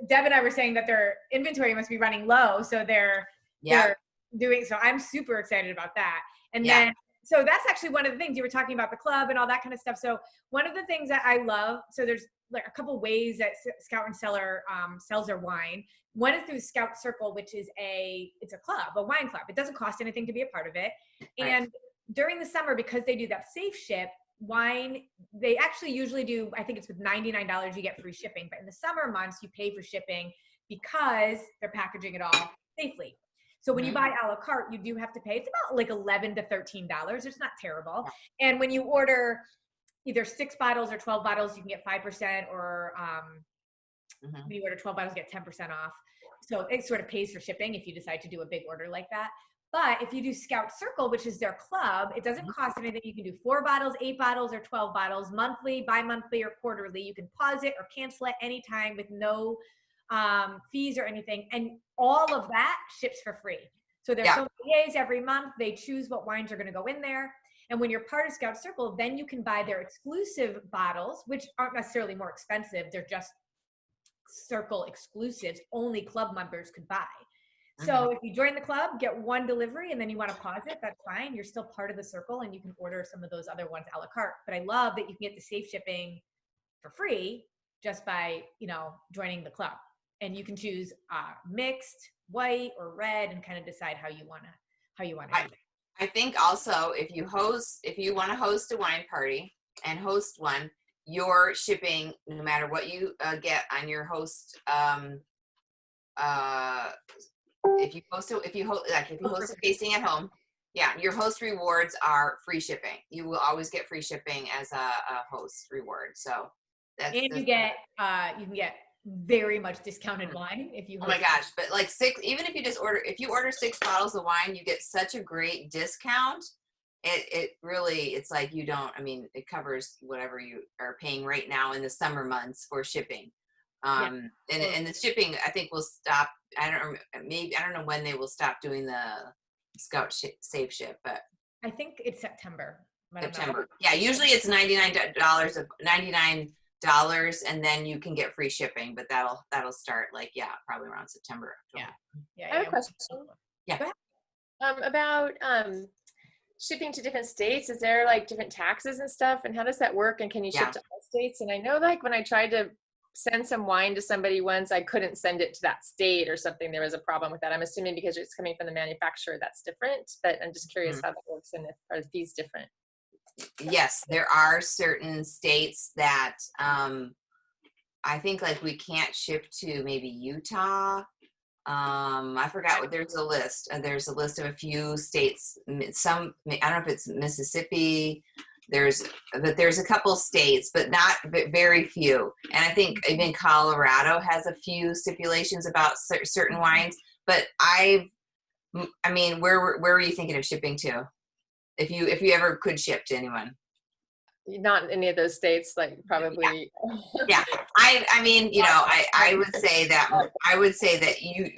Deb and I were saying that their inventory must be running low. So they're doing, so I'm super excited about that. And then so that's actually one of the things you were talking about, the club and all that kind of stuff. So one of the things that I love, so there's like a couple ways that Scout and Cellar sells their wine. One is through Scout Circle, which is it's a club, a wine club. It doesn't cost anything to be a part of it. And during the summer, because they do that safe ship wine, they actually usually do, I think it's with $99 you get free shipping, but in the summer months you pay for shipping because they're packaging it all safely. So when you buy a la carte, you do have to pay. It's about like $11 to $13. It's not terrible. And when you order either 6 bottles or 12 bottles, you can get 5%, or when you order 12 bottles, get 10% off. So it sort of pays for shipping if you decide to do a big order like that. But if you do Scout Circle, which is their club, it doesn't cost anything. You can do 4 bottles, 8 bottles, or 12 bottles, monthly, bi-monthly, or quarterly. You can pause it or cancel it anytime with no fees or anything. And all of that ships for free. So there's sommeliers every month. They choose what wines are going to go in there. And when you're part of Scout Circle, then you can buy their exclusive bottles, which aren't necessarily more expensive. They're just Circle exclusives, only club members could buy. So if you join the club, get 1 delivery, and then you want to pause it, that's fine. You're still part of the Circle, and you can order some of those other ones a la carte. But I love that you can get the safe shipping for free just by, joining the club. And you can choose mixed, white, or red, and kind of decide how you want to do it. I think also if you want to host a wine party and host one, your shipping, no matter what you get on your host, if you host a tasting at home, your host rewards are free shipping. You will always get free shipping as a host reward. So you can get very much discounted wine if you. Oh my gosh! But like 6, even if you order 6 bottles of wine, you get such a great discount. It really, it's like you don't. I mean, it covers whatever you are paying right now in the summer months for shipping. And the shipping, I think, will stop. I don't know when they will stop doing the Scout safe ship, but I think it's September. Yeah, usually it's $99 and then you can get free shipping, but that'll start probably around September. October. I have a question. About shipping to different states. Is there like different taxes and stuff, and how does that work, and can you ship to all states? And I know like when I tried to send some wine to somebody once, I couldn't send it to that state or something. There was a problem with that. I'm assuming because it's coming from the manufacturer, that's different, but I'm just curious how that works, and are the fees different? Yes, there are certain states that I think like we can't ship to, maybe Utah. I forgot what, there's a list. There's a list of a few states. Some, I don't know if it's Mississippi. There's a couple states, but very few. And I think even Colorado has a few stipulations about certain wines. But I mean, where were you thinking of shipping to? If you ever could ship to anyone? Not in any of those states, like probably. Yeah. I mean, I would say that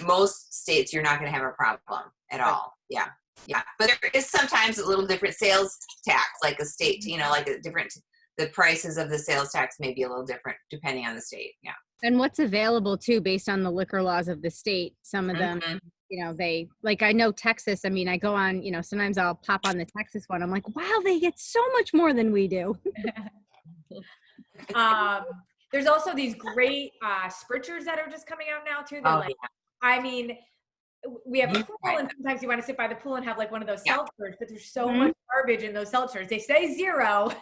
most states you're not going to have a problem at all. Yeah. Yeah. But there is sometimes a little different sales tax, like a state, the prices of the sales tax may be a little different depending on the state. Yeah. And what's available too, based on the liquor laws of the state. Some of them, they, like, I know Texas, I mean, I go on, sometimes I'll pop on the Texas one. I'm like, wow, they get so much more than we do. There's also these great spritzers that are just coming out now too. They're I mean, we have a pool, and sometimes you want to sit by the pool and have like one of those seltzers, but there's so much garbage in those seltzers. They say 0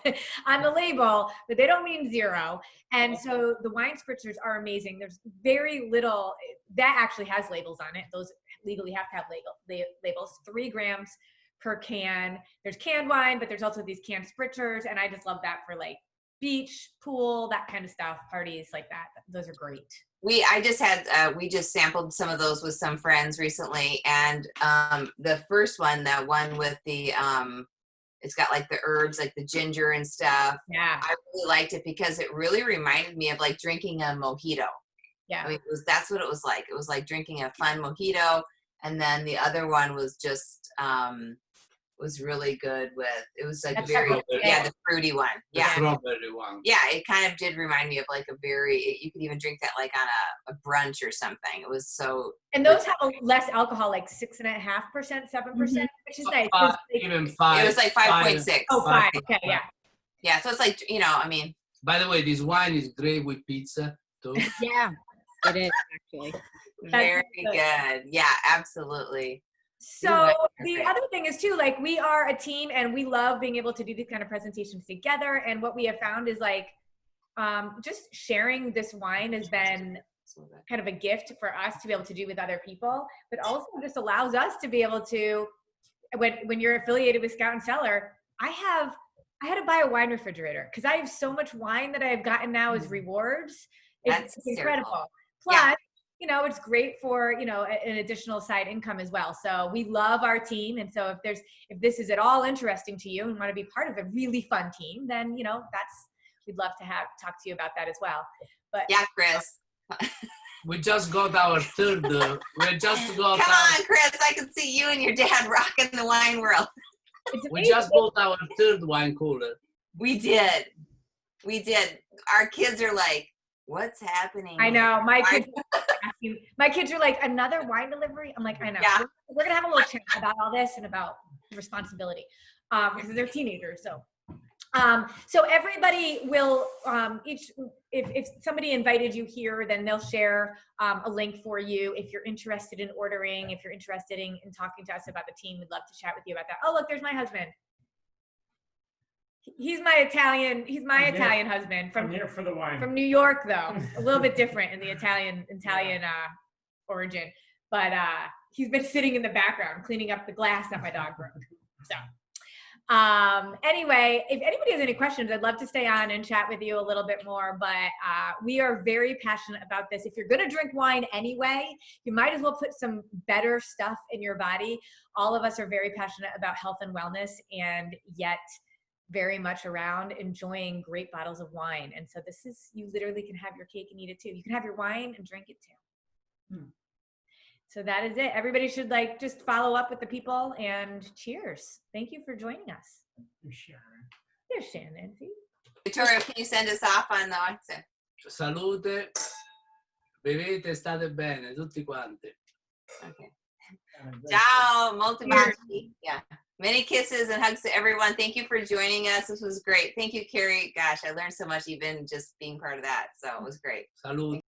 on the label, but they don't mean 0. And so the wine spritzers are amazing. There's very little that actually has labels on it. Those legally have to have labels. 3 grams per can. There's canned wine, but there's also these canned spritzers, and I just love that for like beach, pool, that kind of stuff, parties like that. Those are great. We just sampled some of those with some friends recently, and the first one, that one with the it's got like the herbs, like the ginger and stuff. Yeah, I really liked it because it really reminded me of like drinking a mojito. Yeah, I mean, that's what it was like. It was like drinking a fun mojito, and then the other one was just was really good with. It was like That's very strawberry. the fruity one. The strawberry one. Yeah, it kind of did remind me of like a very. You could even drink that like on a brunch or something. It was so. And those have a less alcohol, like 6.5%, 7%, which is nice. 'cause, like, Even 5. It was like 5.6. Oh, 5. Okay, yeah. Yeah, so it's like, you know, I mean. By the way, this wine is great with pizza too. Yeah, it is actually. Very good. Yeah, absolutely. So the other thing is too, like we are a team and we love being able to do these kind of presentations together. And what we have found is like, just sharing this wine has been kind of a gift for us to be able to do with other people, but also just allows us to be able to, when you're affiliated with Scout and Cellar, I had to buy a wine refrigerator because I have so much wine that I've gotten now as rewards. It's incredible. Plus, you know, it's great for, you know, an additional side income as well. So we love our team. And so if this is at all interesting to you and want to be part of a really fun team, then, you know, we'd love to talk to you about that as well. But yeah, Chris. We just got our third. We just got. Come on, Chris! I can see you and your dad rocking the wine world. We just bought our third wine cooler. We did. Our kids are like, "What's happening?" I know my kids are like, another wine delivery. I'm like, I know. Yeah. We're gonna have a little chat about all this and about responsibility because they're teenagers. So everybody will if somebody invited you here, then they'll share a link for you. If you're interested in ordering, if you're interested in talking to us about the team, we'd love to chat with you about that. Oh, look, there's my husband. He's my Italian husband from here for the wine. From New York, though. A little bit different in the Italian origin. But he's been sitting in the background cleaning up the glass that my dog broke. So anyway, if anybody has any questions, I'd love to stay on and chat with you a little bit more, but we are very passionate about this. If you're going to drink wine anyway, you might as well put some better stuff in your body. All of us are very passionate about health and wellness, and yet very much around enjoying great bottles of wine. And so you literally can have your cake and eat it too. You can have your wine and drink it too. So that is it. Everybody should just follow up with the people, and cheers. Thank you for joining us. You're Sharon. There's Shannon. See? Victoria, can you send us off on the accent? Salute. Bevete, state bene, tutti quanti. Okay. Ciao, molti baci. Yeah. Many kisses and hugs to everyone. Thank you for joining us. This was great. Thank you, Carrie. Gosh, I learned so much even just being part of that. So it was great. Salute.